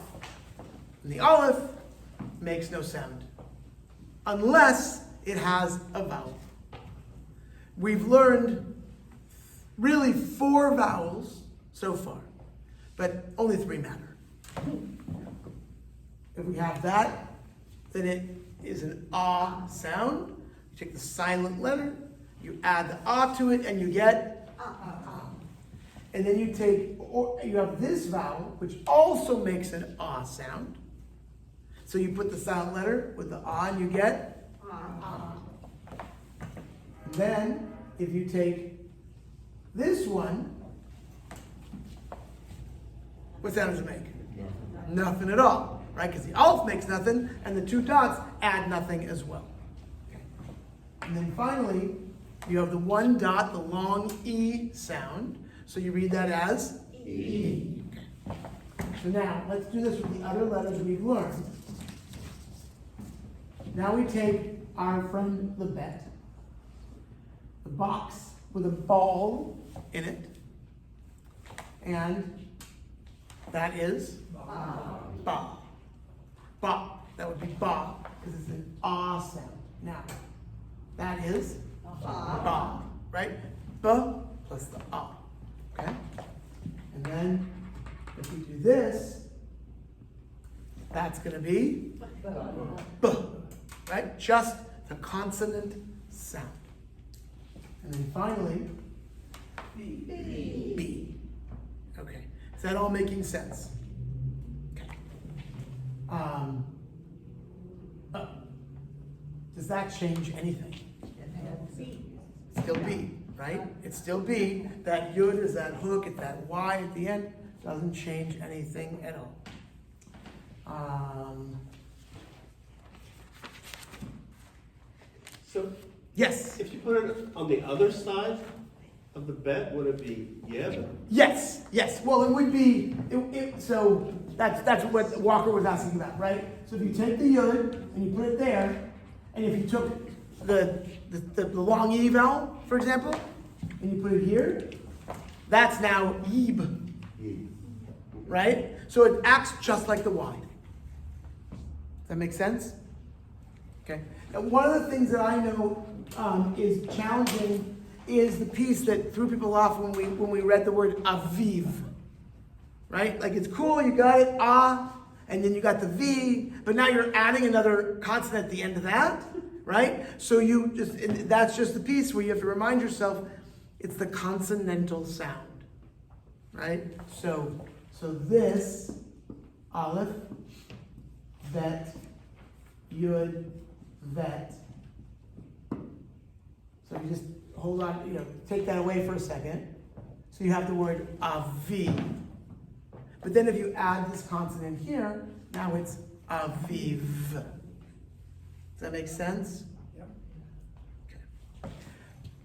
And the aleph makes no sound unless it has a vowel. We've learned really 4 vowels so far, but only 3 matter. If we have that, then it is an ah sound. You take the silent letter, you add the ah to it, and you get ah. And then you have this vowel, which also makes an ah sound. So you put the silent letter with the ah, and you get ah. Then, if you take this one, what sound does it make? Nothing at all, right? Because the aleph makes nothing, and the 2 dots add nothing as well. Okay. And then finally, you have the 1 dot, the long E sound. So you read that as E. Okay. So now, let's do this with the other letters we've learned. Now we take our friend the bet, the box with a ball in it, and that is ba. Ba. That would be ba, because it's an ah sound. Now, that is ba, right? Ba plus the ah. Okay? And then, if we do this, that's going to be b, right? Just the consonant sound. And then finally, B. Okay. Is that all making sense? Okay. Does that change anything? Still B, right? It's still B. That yud is that hook, it's that Y at the end. Doesn't change anything at all. So Yes. if you put it on the other side of the bet, would it be yeb? Yes. Well, it would be. So that's what Walker was asking about, right? So if you take the yud and you put it there, and if you took the long E vowel, for example, and you put it here, that's now yib, right? So it acts just like the Y. Does that make sense? Okay. And one of the things that I know is challenging is the piece that threw people off when we read the word aviv, right? Like it's cool, you got it, ah, and then you got the V, but now you're adding another consonant at the end of that, right? So that's just the piece where you have to remind yourself it's the consonantal sound, right? So this, aleph, vet, yud, vet. So you just hold on, take that away for a second. So you have the word avi. But then if you add this consonant here, Now it's aviv. Does that make sense? Yep. Okay.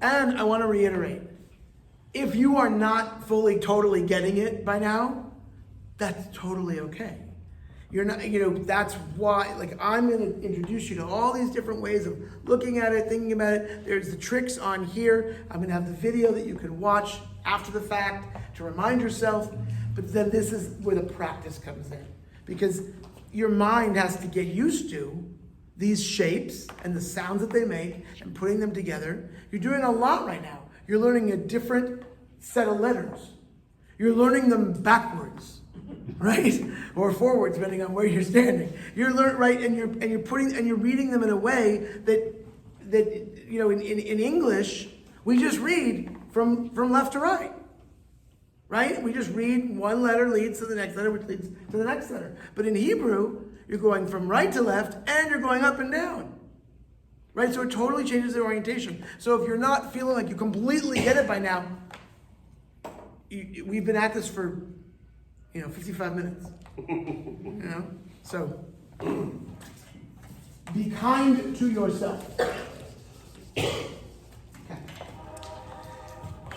And I want to reiterate, if you are not fully, totally getting it by now, that's totally okay. You're not, that's why, I'm going to introduce you to all these different ways of looking at it, thinking about it. There's the tricks on here. I'm going to have the video that you can watch after the fact to remind yourself. But then this is where the practice comes in. Because your mind has to get used to these shapes and the sounds that they make and putting them together. You're doing a lot right now. You're learning a different set of letters. You're learning them backwards. Right? Or forward, depending on where you're standing. You're right, and you're reading them in a way that in English, we just read from left to right. Right? We just read one letter leads to the next letter, which leads to the next letter. But in Hebrew, you're going from right to left and you're going up and down. Right? So it totally changes the orientation. So if you're not feeling like you completely get it by now, we've been at this for 55 minutes. So be kind to yourself. Okay.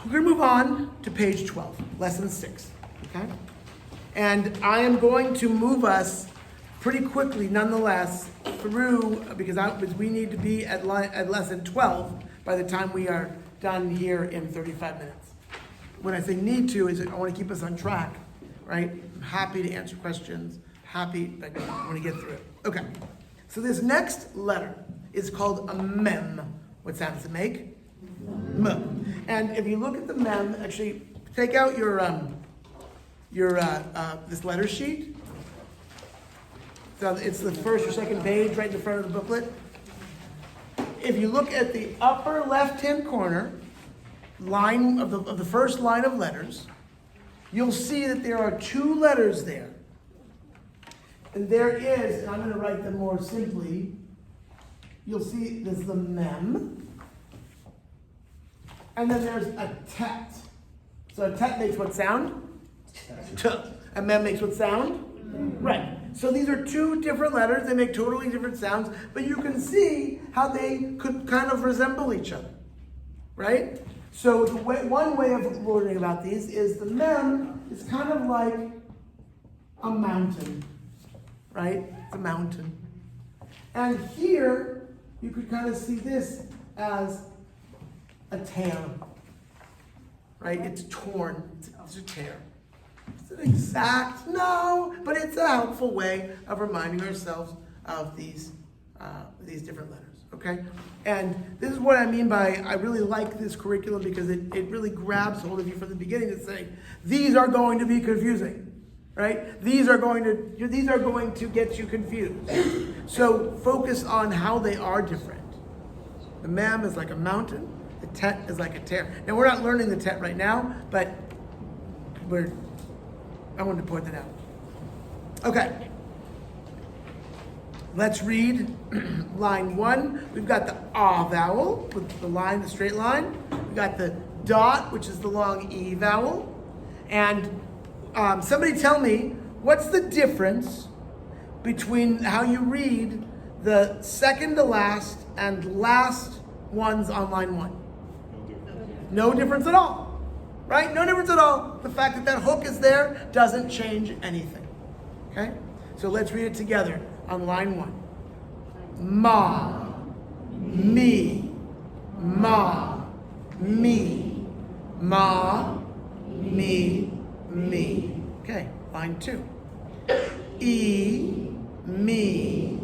We're going to move on to page 12, lesson 6. Okay? And I am going to move us pretty quickly, nonetheless, through, because we need to be at lesson 12 by the time we are done here in 35 minutes. When I say need to, is I want to keep us on track. Right? I'm happy to answer questions. But I want to get through it. Okay. So this next letter is called a mem. What sound does it make? M. And if you look at the mem, actually take out your this letter sheet. So it's the first or second page right in the front of the booklet. If you look at the upper left-hand corner line of the first line of letters, you'll see that there are 2 letters there. And there is, and I'm going to write them more simply, you'll see there's the mem, and then there's a tet. So a tet makes what sound? T. A mem makes what sound? Right. So these are 2 different letters. They make totally different sounds, but you can see how they could kind of resemble each other. Right? So one way of learning about these is the mem is kind of like a mountain, right? It's a mountain. And here, you could kind of see this as a tear, right? It's torn, it's a tear. It's an exact, no, but it's a helpful way of reminding ourselves of these different letters. Okay? And this is what I mean by I really like this curriculum because it really grabs hold of you from the beginning to say, these are going to be confusing. Right? These are going to get you confused. So focus on how they are different. The mem is like a mountain, the tet is like a tear. Now we're not learning the tet right now, but I wanted to point that out. Okay. Let's read line 1. We've got the ah vowel with the straight line. We've got the dot, which is the long E vowel. And somebody tell me, what's the difference between how you read the second to last and last ones on line 1? No difference at all. Right? No difference at all. The fact that hook is there doesn't change anything. Okay? So let's read it together. On line 1. Ma, me, ma, me, ma, me, me. Okay, line 2. E, me,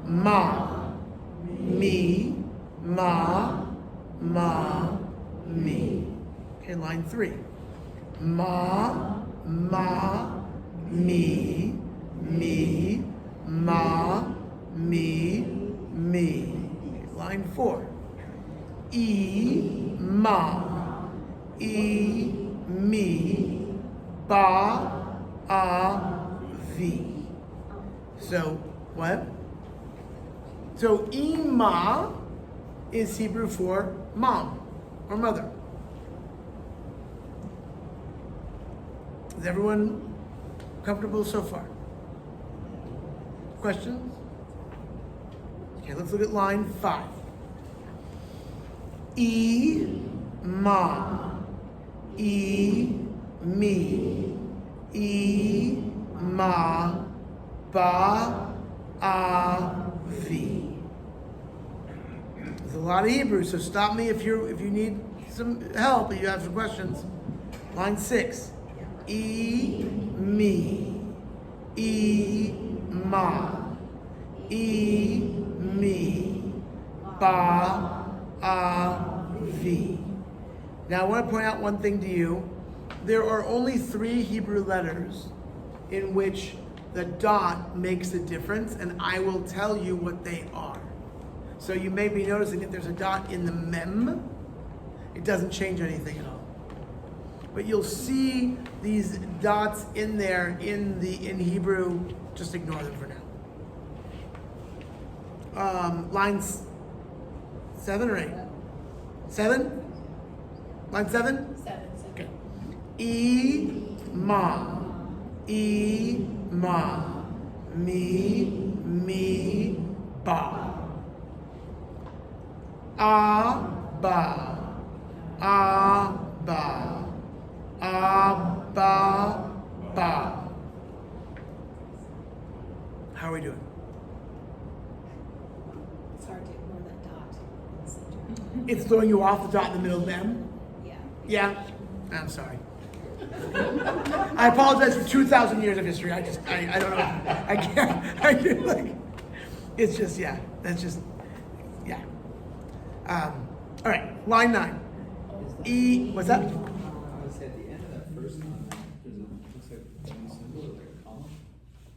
ma, me, ma, me. Okay, line 3. Ma, me, ma, me. Okay, line 4. E, ma, e, me, ba, a, v. So, what? So, ima is Hebrew for mom or mother. Is everyone comfortable so far? Questions? Okay, let's look at line 5. E, ma. E, me. E, ma. Ba, a, vi. There's a lot of Hebrew, so stop me if you need some help, if you have some questions. Line 6. E, me. E, ma. E, me. Ba, a, vi. Now I want to point out one thing to you. There are only 3 Hebrew letters in which the dot makes a difference, and I will tell you what they are. So you may be noticing that there's a dot in the mem. It doesn't change anything at all. But you'll see these dots in there in Hebrew. Just ignore them for now. Lines 7 or 8? 7? Line 7? 7. Okay. E, ma. E, ma. Me, ba. A, ba. A, ba. A, ba, ba. How are we doing? It's hard to ignore that dot in the center. It's throwing you off the dot in the middle of them? Yeah. Yeah? I'm sorry. I apologize for 2,000 years of history. I don't know. I can't, like, it's just, yeah. That's just, yeah. All right, line 9. E, what's that? I was at the end of that first line, looks like a symbol or like a column.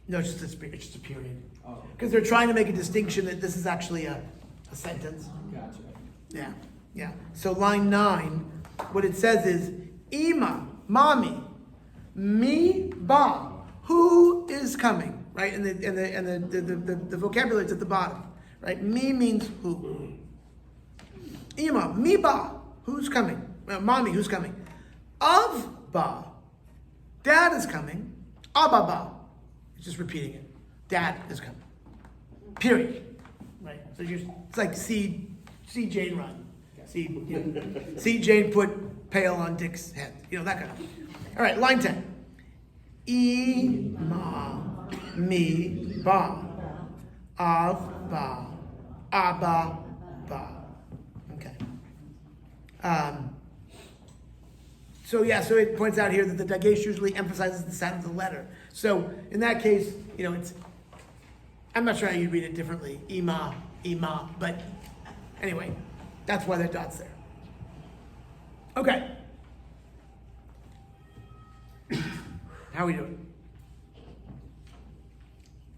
No, it's just a period. Oh, Because they're trying to make a distinction that this is actually a sentence. gotcha. Yeah. So line 9, what it says is, Ima, mommy, me, ba. Who is coming? Right? And the vocabulary is at the bottom. Right? Me means who. Ima, me, ba. Who's coming? Mommy, who's coming? Of, ba. Dad is coming. Abba, ba. It's just repeating it. Dad is coming. Period. Right? So it's like see Jane run. See Jane put pail on Dick's head. That kind of thing. All right, line 10. E, ma, me, ba. Av, ba. Abba, ba. Okay. So it points out here that the dagesh usually emphasizes the sound of the letter. So in that case, I'm not sure how you'd read it differently. Ima, but anyway, that's why that dot's there. Okay. How are we doing?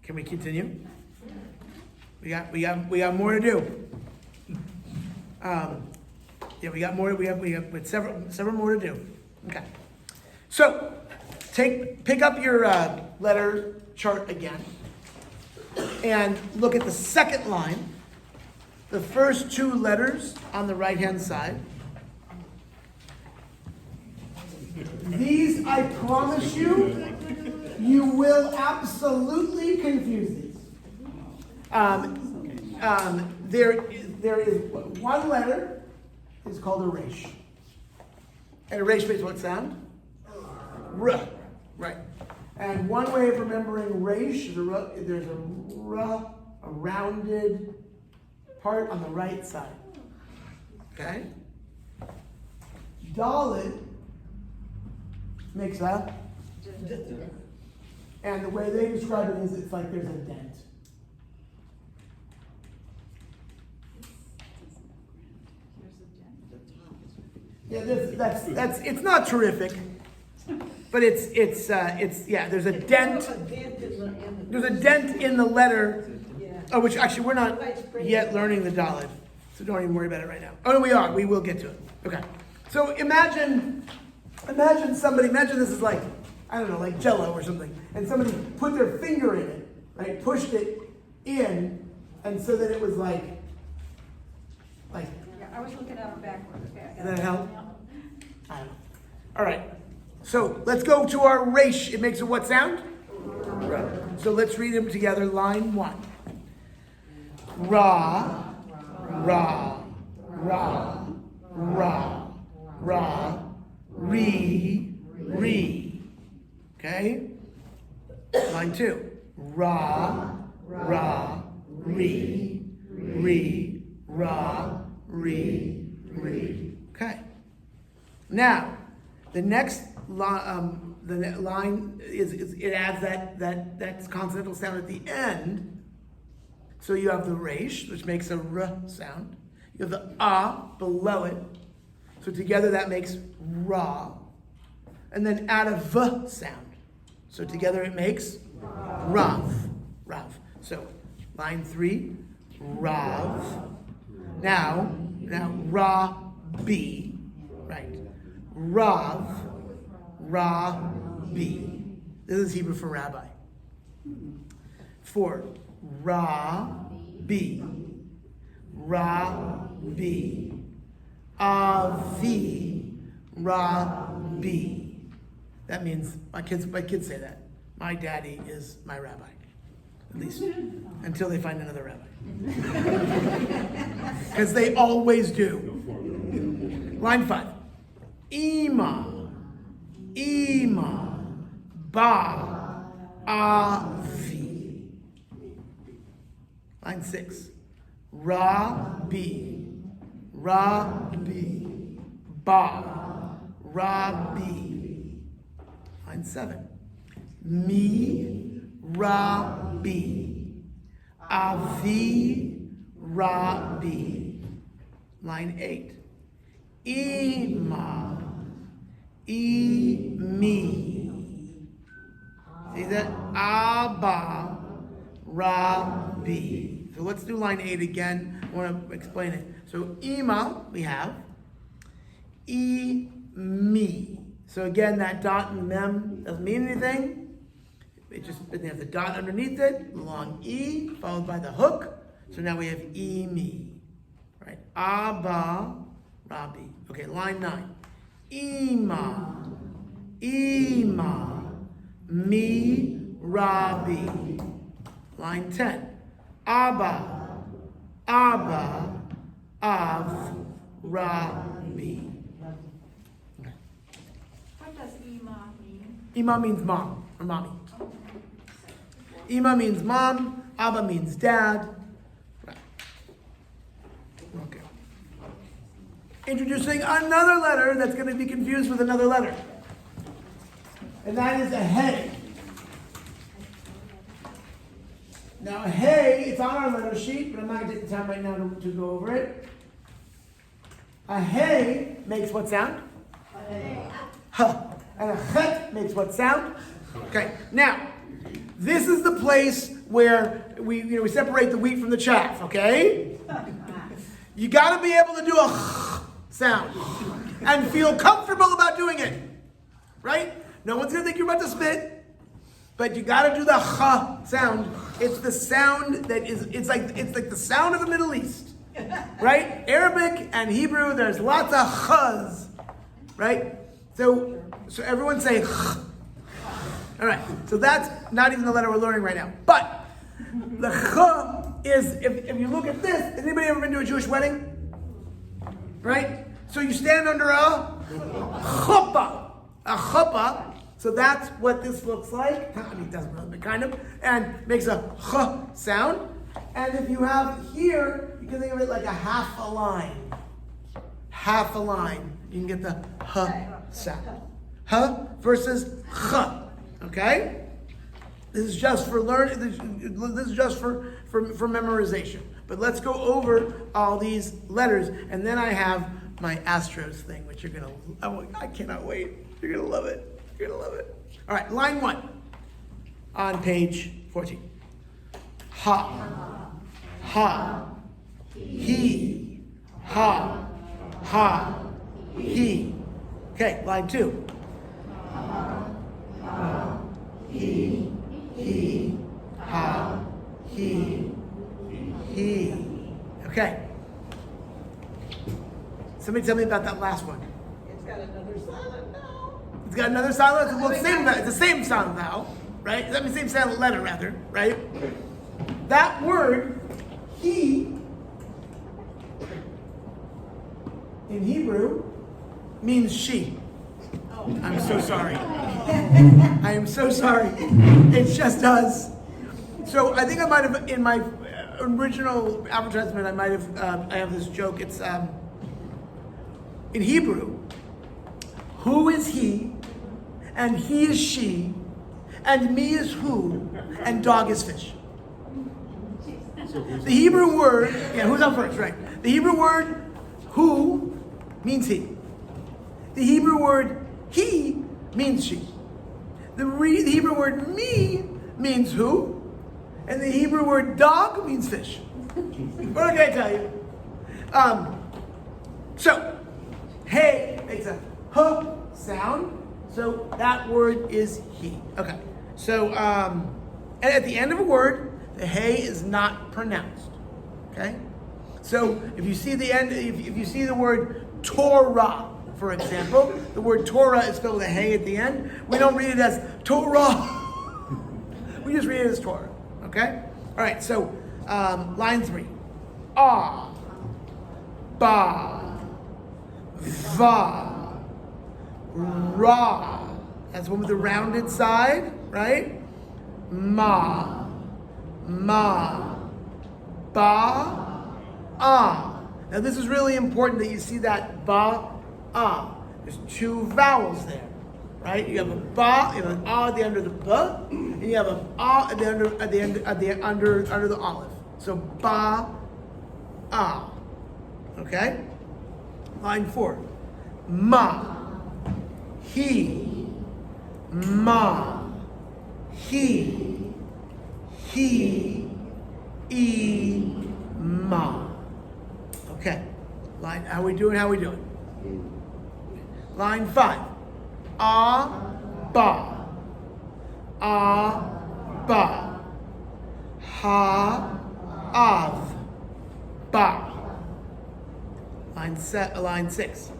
Can we continue? We got more to do. We got more. We have several more to do. Okay. So pick up your letter chart again and look at the second line. The first 2 letters on the right-hand side. These, I promise you, you will absolutely confuse these. There is one letter is called a resh. And a resh makes what sound? R. Right. And one way of remembering resh, there's a rounded part on the right side. Okay? Dalet makes a. And the way they describe it is it's like there's a dent. Yeah, that's it's not terrific, but it's there's a dent. There's a dent in the letter. Oh, which actually we're not yet learning the Dalet, so don't even worry about it right now. Oh no, we are. We will get to it. Okay. So imagine this is like, I don't know, like Jell-O or something, and somebody put their finger in it, right? Pushed it in, and so that it was like. Yeah, I was looking at them backwards. Okay, Does that help? I don't know. All right. So let's go to our resh. It makes a what sound? Right. So let's read them together. Line 1. Ra, ra, ra, ra, ra, re, re. Okay? Line 2. Ra, ra, re, re, ra, re, re. Okay. Now, the next line is it adds that consonantal sound at the end. So you have the resh, which makes a r sound. You have the below it. So together that makes ra. And then add a v sound. So together it makes rav. Rav. So line 3, rav. Now ra b. Right. Rav. Ra b. This is Hebrew for rabbi. 4. Ra b. Ra b. Avi. Ra b. That means my kids say that. My daddy is my rabbi. At least until they find another rabbi. Because they always do. Line 5. Ima. Ima. Ba. Avi. Line 6. Rabbi. Rabbi. Ba. Rabbi. Line 7. Mi. Rabbi. Avi. Rabbi. Line 8. Ima. Imi. See that? Abba. Rabbi. So let's do line 8 again. I want to explain it. So ima, we have. Mi. So again, that dot and mem doesn't mean anything. It just, they have the dot underneath it, the long E, followed by the hook. So now we have mi. Right? Abba. Rabbi. Okay, line 9. Ima. Ima. Mi. Rabbi. Line 10. Abba. Abba. Av. Rabbi. What does ima mean? Ima means mom or mommy. Ima means mom. Abba means dad. Right. Okay. Introducing another letter that's going to be confused with another letter. And that is a hey. Now, a hey, it's on our letter sheet, but I'm not going to take the time right now to go over it. A hey makes what sound? Huh. And a chet makes what sound? Okay. Now, this is the place where we separate the wheat from the chaff, okay? You got to be able to do a sound and feel comfortable about doing it, right? No one's going to think you're about to spit, but you got to do the sound. It's the sound that is, it's like the sound of the Middle East, right? Arabic and Hebrew, there's lots of chas, right? So everyone say ch. All right, so that's not even the letter we're learning right now. But the ch is, if you look at this, has anybody ever been to a Jewish wedding? Right? So you stand under a chuppah. A chuppah. So that's what this looks like. I mean, it doesn't really, but kind of. And makes a ch sound. And if you have here, you can think of it like a half a line. Half a line. You can get the h sound. H versus ch. Okay? This is just for this is just for memorization. But let's go over all these letters, and then I have my Astros thing, which I cannot wait. You're gonna love it. You're gonna love it. All right, line 1 on page 14. Ha, ha, he, ha, ha, he. Okay, line 2. He, ha, he. Okay. Somebody tell me about that last one. It's got another silent vowel. It's got another silent. Well, it's the same sound vowel, right? That means same sound letter, rather, right? That word, he, in Hebrew, means she. I'm so sorry. I am so sorry. It just does. So I think I might have, in my original advertisement, I have this joke. It's in Hebrew, who is he, and he is she, and me is who, and dog is fish. The Hebrew word, who's up first, right? The Hebrew word who means he. The Hebrew word he means she. The Hebrew word me means who, and the Hebrew word dog means fish. What can I tell you? So, hey makes a huh sound, so that word is he. Okay, so and at the end of a word, the hey is not pronounced. Okay, so if you see the end, if you see the word Torah, for example, the word Torah is spelled with a hey at the end. We don't read it as Torah. We just read it as Torah. Okay? All right, so line 3. Ah, ba, va, ra. That's one with the rounded side, right? Ma, ba, ah. Now this is really important that you see that ba, ah. There's 2 vowels there, right? You have a ba, you have an ah at the end of the ba, and you have an ah at the under the olive. So ba, ah. Okay? Line 4. Ma, he, ma, he, ma. Okay. Line, how we doing? Line 5. Ah, ba. Ha, av. Ba. Line 6.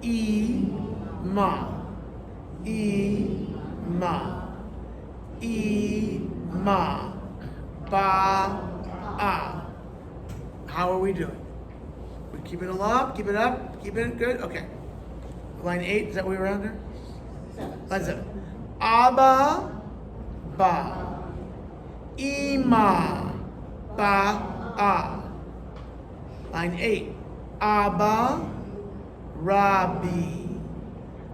E, ma. Ba, ah. How are we doing? We keep it along, keep it up, keep it good? Okay. Line 8, is that what we were under? Line 7. Abba, ba. Ima, ba, ah. Line 8. Abba, Rabbi.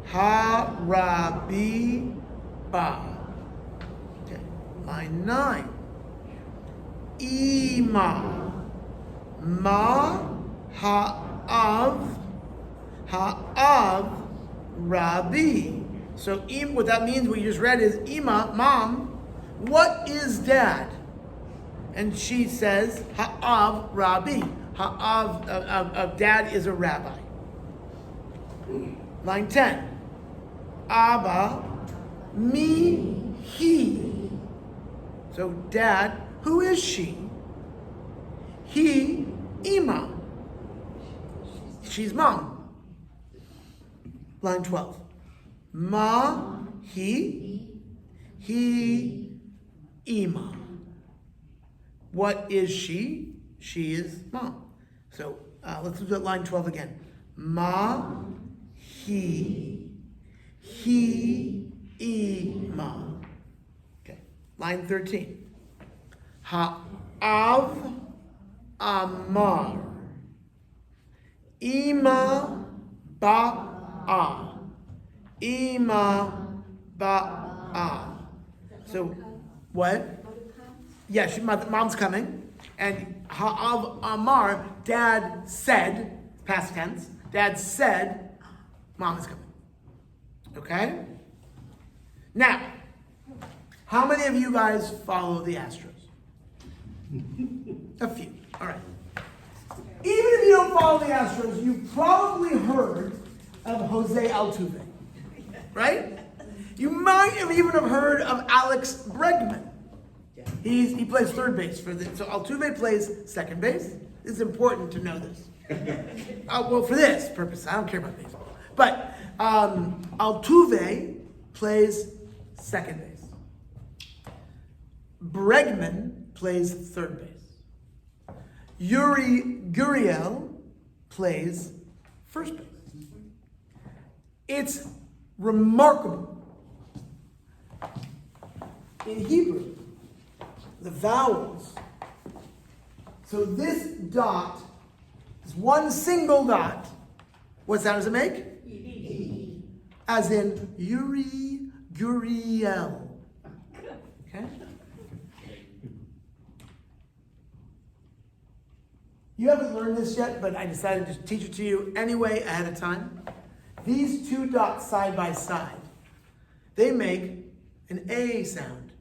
Ha, Rabbi, ba. Okay. Line 9. Ima, ma, ha'av, Rabbi. So what that means, what you just read is Ima, mom, what is dad? And she says, ha'av, Rabbi. Ha'av of dad is a rabbi. Line 10. Abba, me, he. So dad, who is she? He, Ima. She's mom. Line 12. Ma, he, Ima. What is she? She is mom. So let's look at line 12 again. Ma, he, Ima. Okay. Line 13. Ha'av, amar. Ima, ba'a. Ima, ba'a. So, what? Yeah, mom's coming. And ha'av, amar, dad said, past tense, dad said, mom is coming. Okay? Now, how many of you guys follow the Astros? A few. All right. Even if you don't follow the Astros, you've probably heard of Jose Altuve, right? You might have even heard of Alex Bregman. He plays third base for so Altuve plays second base. It's important to know this. Well, for this purpose, I don't care about baseball. But Altuve plays second base. Bregman plays third base. Guriel plays first base. It's remarkable. In Hebrew, the vowels. So this dot, this one single dot, what sound does it make? E. As in Uri, Guriel. Okay? You haven't learned this yet, but I decided to teach it to you anyway ahead of time. These two dots side by side, they make an A sound.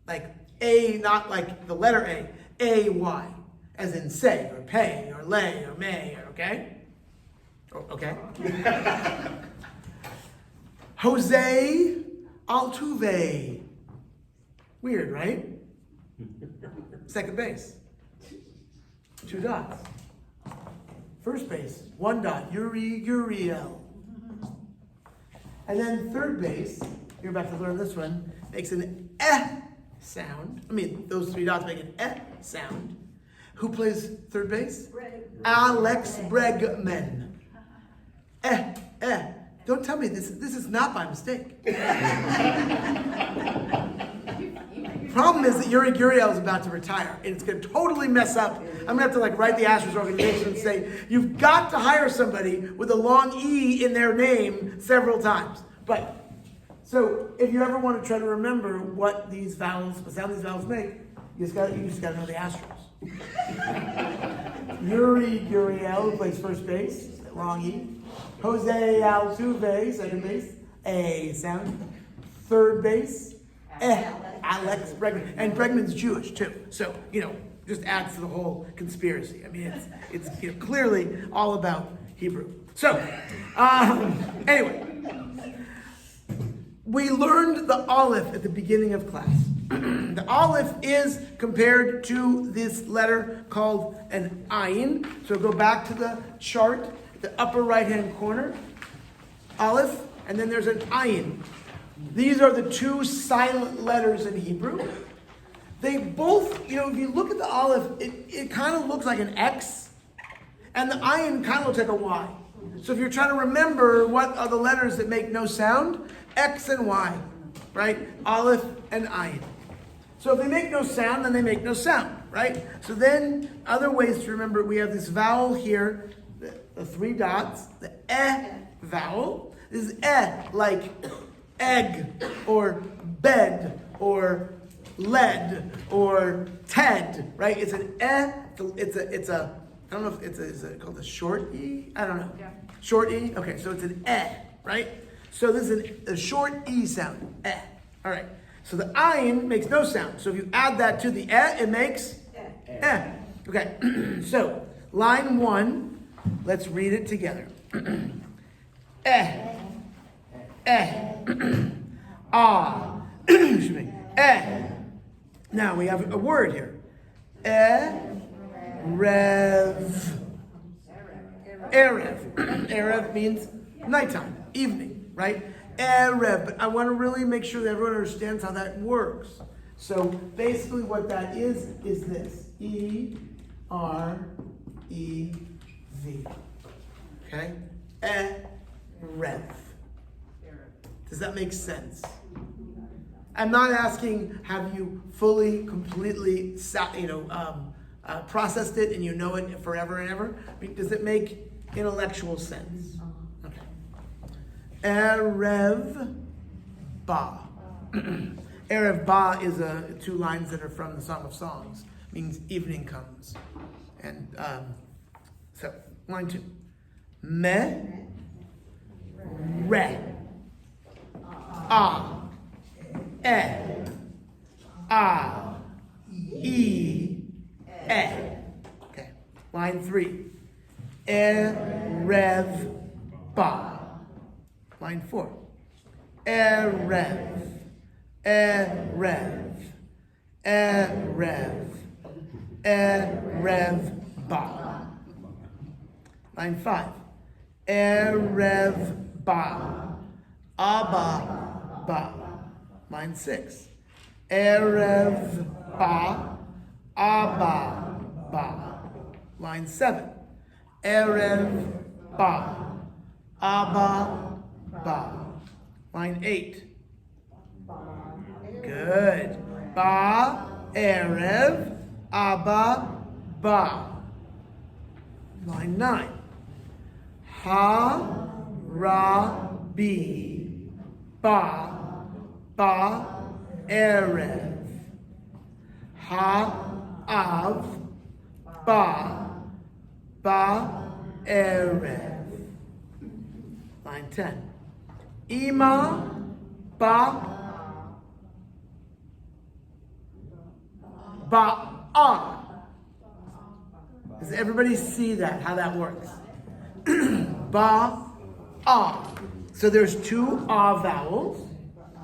Like A, not like the letter A, A-Y, as in say, or pay, or lay, or may, or okay? Okay? Jose Altuve. Weird, right? Second base. Two dots. First base, one dot, Uriel. And then third base, you're about to learn this one, makes an sound. I mean, those three dots make an sound. Who plays third base? Alex Bregman. Don't tell me this is not by mistake. Problem is that Yuri Guriel is about to retire, and it's going to totally mess up. I'm going to have to write the Astros organization and say, you've got to hire somebody with a long E in their name several times. But, so if you ever want to try to remember what sound these vowels make, you just got to know the Astros. Yuri Guriel plays first base, long E. Jose Altuve, second base, A sound. Third base, Alex Bregman. And Bregman's Jewish too. So, just adds to the whole conspiracy. I mean, it's clearly all about Hebrew. So, anyway, we learned the Aleph at the beginning of class. The Aleph is compared to this letter called an Ayin. So go back to the chart, the upper right-hand corner. Aleph, and then there's an Ayin. These are the two silent letters in Hebrew. They both, if you look at the Aleph, it kind of looks like an X, and the Ayin kind of looks like a Y. So if you're trying to remember what are the letters that make no sound, X and Y, right? Aleph and Ayin. So if they make no sound, then they make no sound, right? So then, other ways to remember, we have this vowel here, the three dots, the vowel. This is like egg, or bed, or lead, or Ted, right? It's an it's a, I don't know if is it called a short E? I don't know. Yeah. Short E? Okay, so it's an right? So this is a short E sound, All right. So the ayin makes no sound. So if you add that to the it makes Okay. So line 1, let's read it together. Excuse me. Now we have a word here. Erev. Erev means nighttime, evening, right? Erev. But I want to really make sure that everyone understands how that works. So basically what that is this. E-R-E-V. Okay? Erev. Does that make sense? I'm not asking, have you fully, completely, processed it and you know it forever and ever? I mean, does it make intellectual sense? Okay. Erev Ba. Erev Ba is 2 lines that are from the Song of Songs. It means evening comes. And so, line 2. Me, re, a, e, Okay. Line 3. Erev ba. Line 4. Erev ba. Line 5. Erev ba. Abba ba. Line 6. Erev ba, Abba, ba. Line 7. Erev, ba, Abba, ba. Line 8. Good. Ba, Erev, Abba, ba. Line 9. Ha, Ra, Bi, Ba, Ba, Erev. Ha, Av, Ba, Ba, Erev. Line 10. Ima, Ba, Ba-ah. Does everybody see that, how that works? Ba-ah. So there's two ah vowels.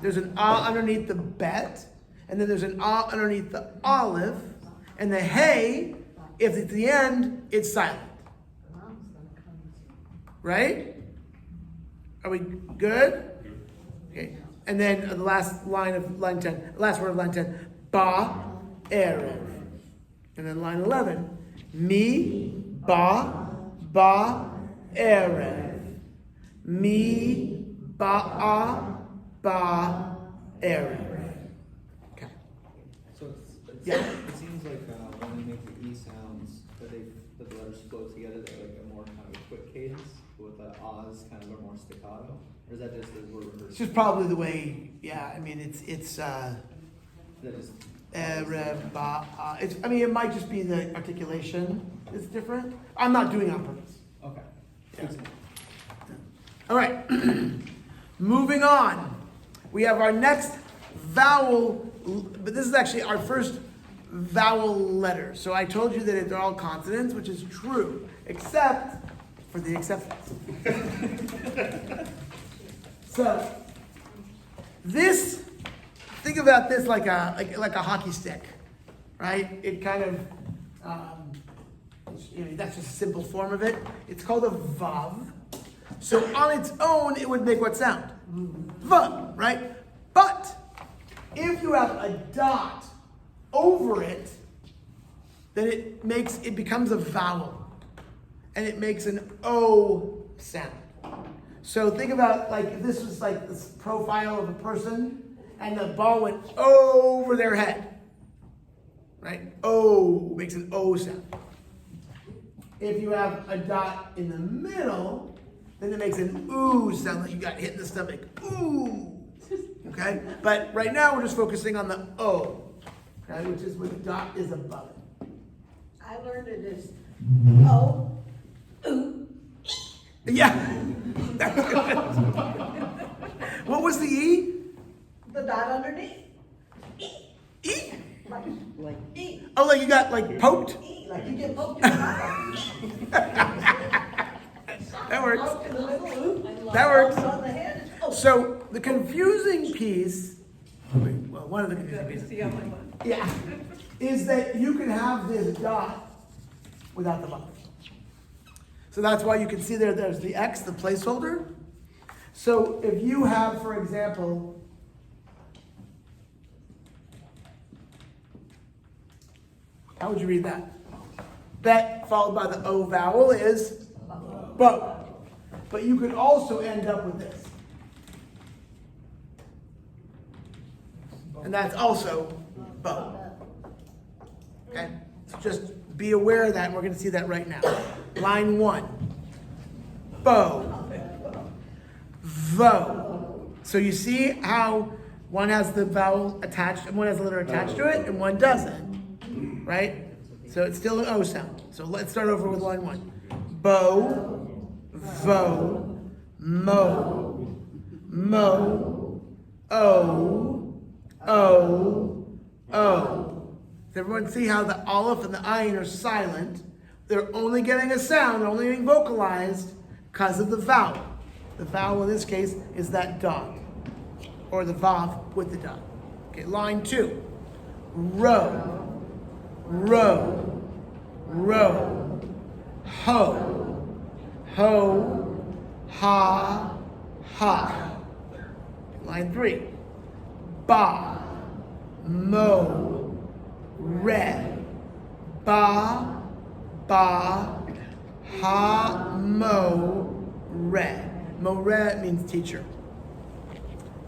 There's an ah underneath the bet, and then there's an ah underneath the aleph, and the hey, if it's the end, it's silent. Right? Are we good? Okay. And then the last line of line 10, last word of line 10, ba, erev. And then line 11, mi, ba, erev. Mi, ba, erev. Okay. So it's, Yeah. it seems like when they make the E sounds, that the letters flow together, they're like a more kind of a quick cadence, with the ahs kind of a more staccato? Or is that just as we're rehearsing? It's just probably the way, yeah, I mean, it's Is that just erev, ba, it's, I mean, it might just be the articulation is different. I'm not doing it on purpose. okay? Yeah. Good to know. All right, moving on. We have our next vowel, but this is actually our first vowel letter. So I told you that they're all consonants, which is true, except for the exceptions. So this, think about this like a hockey stick, right? It kind of, that's just a simple form of it. It's called a vav. So on its own, it would make what sound? Vav, right? But if you have a dot over it, then it becomes a vowel, and it makes an O sound. So think about like if this was like this profile of a person, and the ball went over their head, right? O makes an O sound. If you have a dot in the middle, then it makes an ooh sound, like you got hit in the stomach. Ooh. Okay? But right now we're just focusing on the O, okay, which is where the dot is above it. I learned it as oh, ooh. Yeah. That's good. What was the E? The dot underneath. E? Like E. Oh, like you got like poked? E. Like you get poked in the eye. That works. Out in the middle, ooh. That works. On the head, it's oh. So the confusing piece, well, one of the confusing pieces, the only one. yeah, is that you can have this dot without the vowel. So that's why you can see there's the X, the placeholder. So if you have, for example, how would you read that? Bet followed by the O vowel is bo. But you could also end up with this. And that's also bo. Okay? So just be aware of that, and we're going to see that right now. Line 1. Bo. Vo. So you see how one has the vowel attached, and one has the letter attached to it, and one doesn't. Right? So it's still an O sound. So let's start over with line 1. Bo. Vo. Mo. Mo. O. O. O. Does everyone see how the aleph and the ayin are silent? They're only getting a sound, they're only getting vocalized because of the vowel. The vowel in this case is that dot, or the vav with the dot. Okay, line 2. Ro. Ro. Ro. Ho. Ho. Ha. Ha. Line 3. Ba. Mo. re. Ba, ba, ha, mo, re. Mo, re means teacher.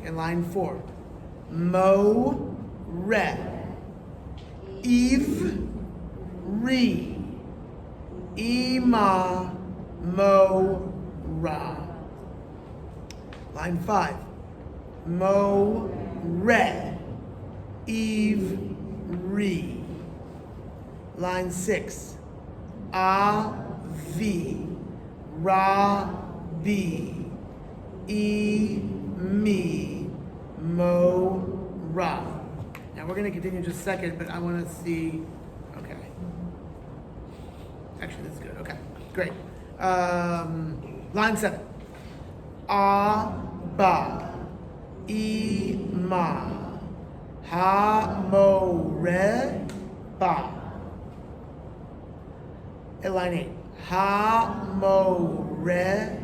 In line 4. Mo, re. Eve, re. Ima, mo, ra. Line 5. Mo, re. Eve, re. Line 6. A, v. Ra, b. E, me. Mo, ra. Now we're going to continue just a second, but I want to see. Okay. Actually, that's good. Okay, great. Line 7. A, ba. E, ma. Ha, mo, re, ba. At line 8. Ha, mo, re.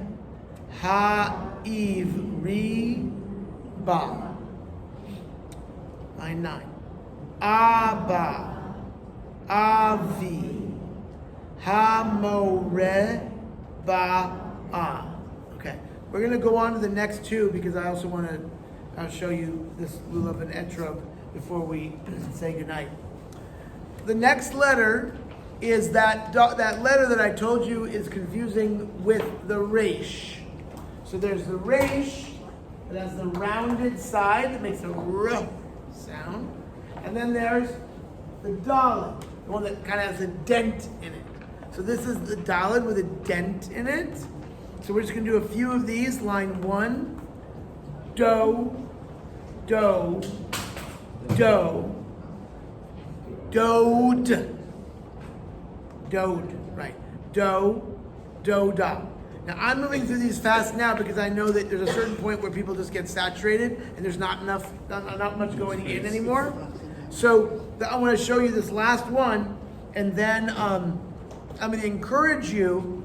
Ha, eve, re, ba. Line 9. Abba, avi, ha, mo, re, ba, ah. Okay, we're going to go on to the next two because I also want to show you this lulav and etrog before we say goodnight. The next letter is that letter that I told you is confusing with the resh. So there's the resh that has the rounded side that makes a r sound. And then there's the daled, the one that kind of has a dent in it. So this is the daled with a dent in it. So we're just going to do a few of these. Line 1, do, do, do, dode, dode, right? Do, do, da. Now I'm moving through these fast now because I know that there's a certain point where people just get saturated and there's not much going in anymore. So I want to show you this last one, and then I'm going to encourage you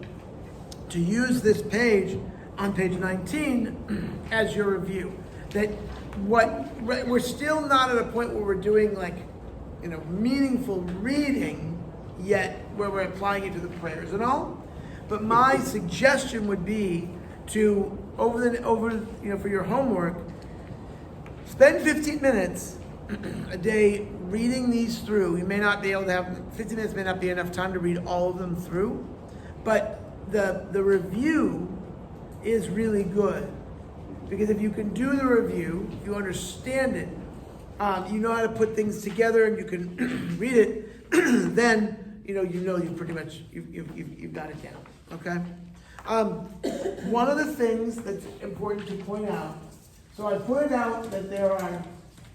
to use this page on page 19 as your review. That we're still not at a point where we're doing meaningful reading yet, where we're applying it to the prayers and all. But my suggestion would be to for your homework, spend 15 minutes a day reading these through. You may not be able to have 15 minutes, may not be enough time to read all of them through, but the review is really good, because if you can do the review, if you understand it, you know how to put things together, and you can read it, then you pretty much you've got it down. Okay. One of the things that's important to point out. So I pointed out that there are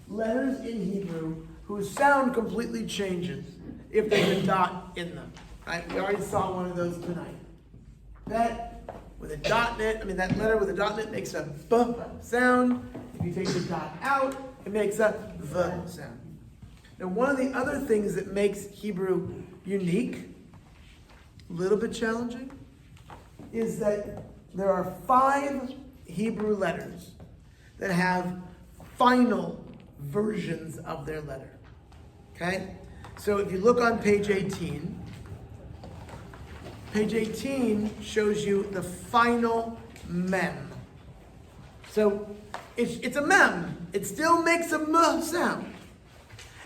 letters in Hebrew whose sound completely changes if there's a dot in them. Right? We already saw one of those tonight. That with a dot in it, that letter with a dot in it makes a b sound. If you take the dot out, it makes a v sound. Now, one of the other things that makes Hebrew unique, a little bit challenging, is that there are 5 Hebrew letters that have final versions of their letter. Okay? So if you look on page 18, page 18 shows you the final mem. So it's a mem. It still makes a m sound.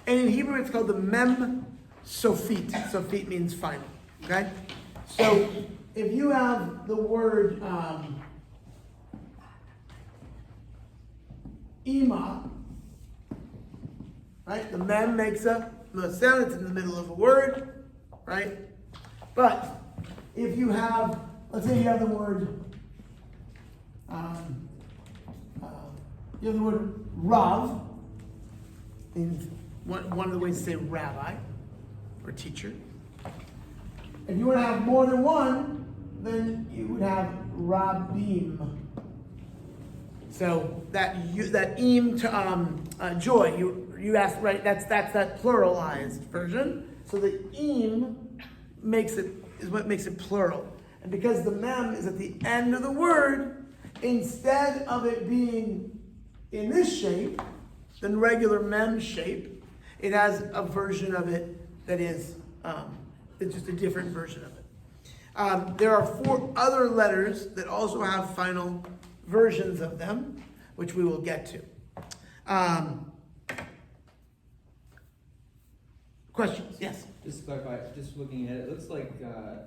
And in Hebrew it's called the mem sofit. Sofit means final. Okay? So if you have the word ima, right? The mem makes a sound. It's in the middle of a word, right? But if you have, let's say you have the word, rav, means one of the ways to say rabbi or teacher. If you want to have more than one, then you would have rabim. So that im to joy, you asked, right? That's that pluralized version. So the im is what makes it plural. And because the mem is at the end of the word, instead of it being in this shape, the regular mem shape, It has a version of it that is it's just a different version of it. There are 4 other letters that also have final versions of them, which we will get to. Questions? Yes. Just to clarify, just looking at it, it looks like,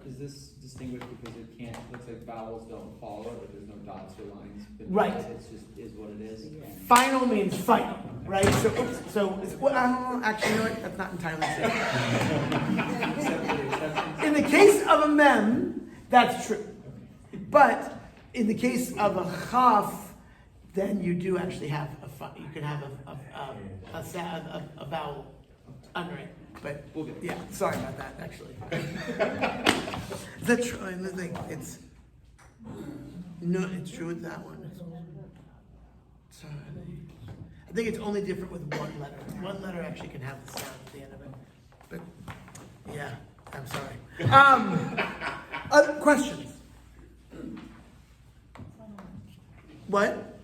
is this distinguished because it can't, looks like vowels don't follow, or there's no dots or lines? But Right. It's just, is what it is. Final means final, right? Actually, you know what? That's not entirely true. Except for the exceptions. In the case of a mem, that's true. But in the case of a chaf, then you do actually have you can have a vowel under it. But We'll get yeah, sorry about that. Actually, is that true? I think it's no, it's true with that one. Sorry. I think it's only different with one letter. One letter actually can have the sound at the end of it. But yeah, I'm sorry. Other questions? What?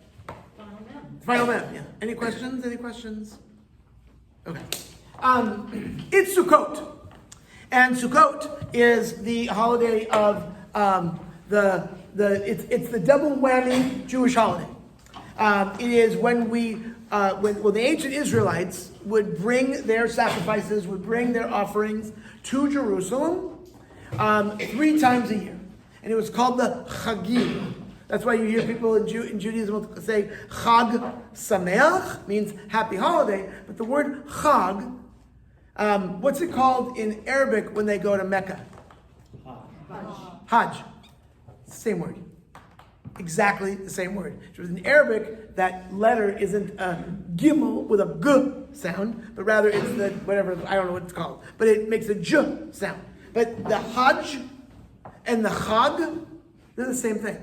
Final mem, yeah. Any questions? Any questions? Okay. It's Sukkot. And Sukkot is the holiday of it's the double whammy Jewish holiday. It is when when the ancient Israelites would bring their sacrifices, would bring their offerings to Jerusalem 3 times a year. And it was called the Chagim. That's why you hear people in Judaism will say Chag Sameach, means happy holiday. But the word Chag, what's it called in Arabic when they go to Mecca? Hajj. It's the same word. Exactly the same word. In Arabic, that letter isn't a gimel with a g sound, but rather it's the whatever, I don't know what it's called, but it makes a j sound. But the Hajj and the Chag, they're the same thing.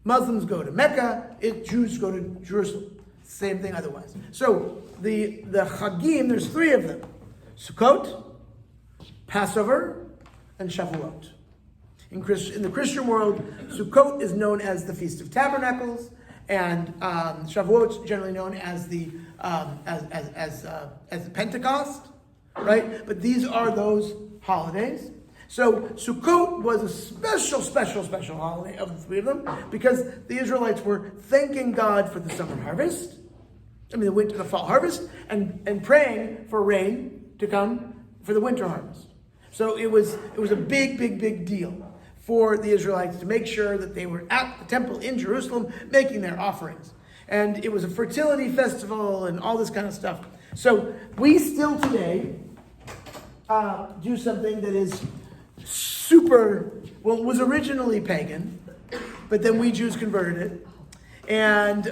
Muslims go to Mecca, Jews go to Jerusalem. Same thing otherwise. So the Chagim, there's 3 of them. Sukkot, Passover, and Shavuot. In the Christian world, Sukkot is known as the Feast of Tabernacles, and Shavuot is generally known as the Pentecost, right? But these are those holidays. So Sukkot was a special holiday of the 3 of them because the Israelites were thanking God for the summer harvest, the fall harvest, and praying for rain to come for the winter harvest. So it was a big deal for the Israelites to make sure that they were at the temple in Jerusalem making their offerings. And it was a fertility festival and all this kind of stuff. So we still today do something that is was originally pagan, but then we Jews converted it. And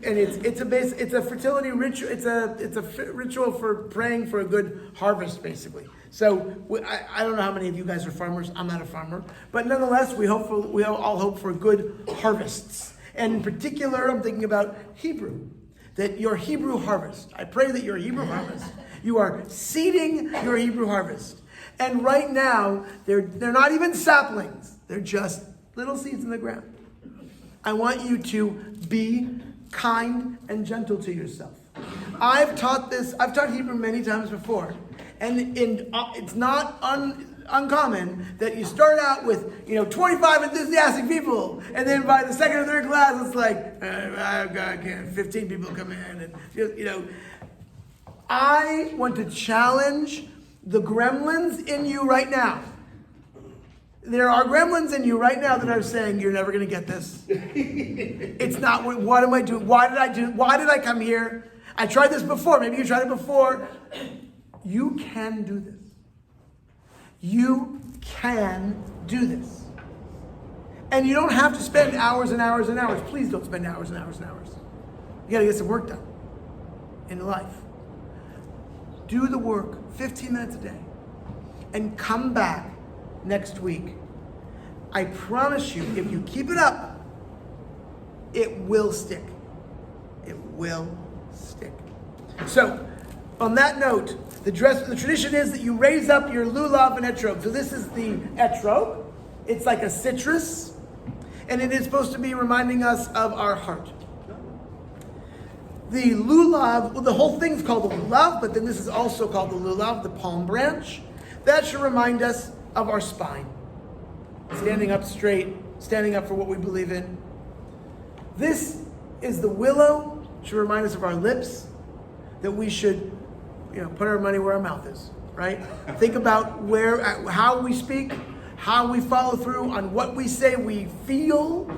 it's a fertility ritual. It's a ritual for praying for a good harvest, basically. So I don't know how many of you guys are farmers. I'm not a farmer, but nonetheless, we all hope for good harvests. And in particular, I'm thinking about Hebrew. That your Hebrew harvest. I pray that your Hebrew harvest. You are seeding your Hebrew harvest. And right now, they're not even saplings. They're just little seeds in the ground. I want you to be kind and gentle to yourself. I've taught Hebrew many times before. And it's not uncommon that you start out with 25 enthusiastic people, and then by the second or third class, it's like 15 people come in, and I want to challenge the gremlins in you right now. There are gremlins in you right now that are saying, you're never going to get this. It's not, what am I doing? Why did I come here? I tried this before. Maybe you tried it before. You can do this. You can do this. And you don't have to spend hours and hours and hours. Please don't spend hours and hours and hours. You got to get some work done in life. Do the work 15 minutes a day and come back next week. I promise you, if you keep it up, it will stick. It will stick. So, on that note, the tradition is that you raise up your lulav and etrog. So this is the etrog. It's like a citrus, and it is supposed to be reminding us of our heart. the lulav, well, the whole thing's called the lulav, but then this is also called the lulav, the palm branch. That should remind us of our spine. Standing up straight, standing up for what we believe in. This is the willow, should remind us of our lips, that we should, put our money where our mouth is, right? Think about how we speak, how we follow through on what we say we feel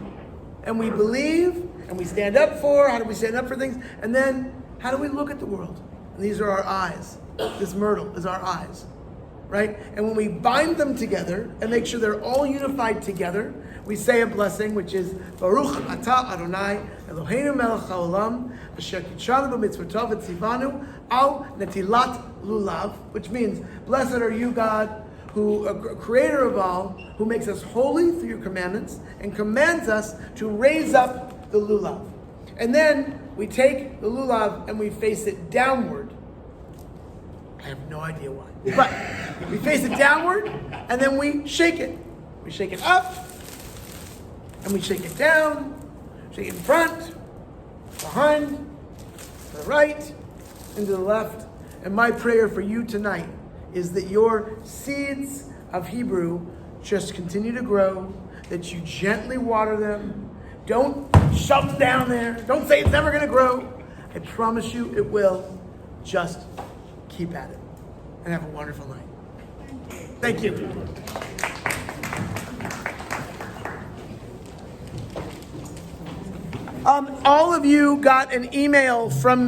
and we believe and we stand up for. How do we stand up for things? And then how do we look at the world? And these are our eyes. This myrtle is our eyes, right? And when we bind them together and make sure they're all unified together, we say a blessing, which is Baruch Atah Adonai Eloheinu Melech HaOlam Asher Kitshanu B'Mitzvotov V'Tzivanu Al Netilat Lulav, which means, blessed are you, God, who, creator of all, who makes us holy through your commandments and commands us to raise up the lulav. And then we take the lulav and we face it downward. I have no idea why. But we face it downward and then we shake it. We shake it up and we shake it down, shake it in front, behind, to the right, and to the left. And my prayer for you tonight is that your seeds of Hebrew just continue to grow, that you gently water them. Don't shove them down there. Don't say it's never going to grow. I promise you it will. Just keep at it. And have a wonderful night. Thank you. All of you got an email from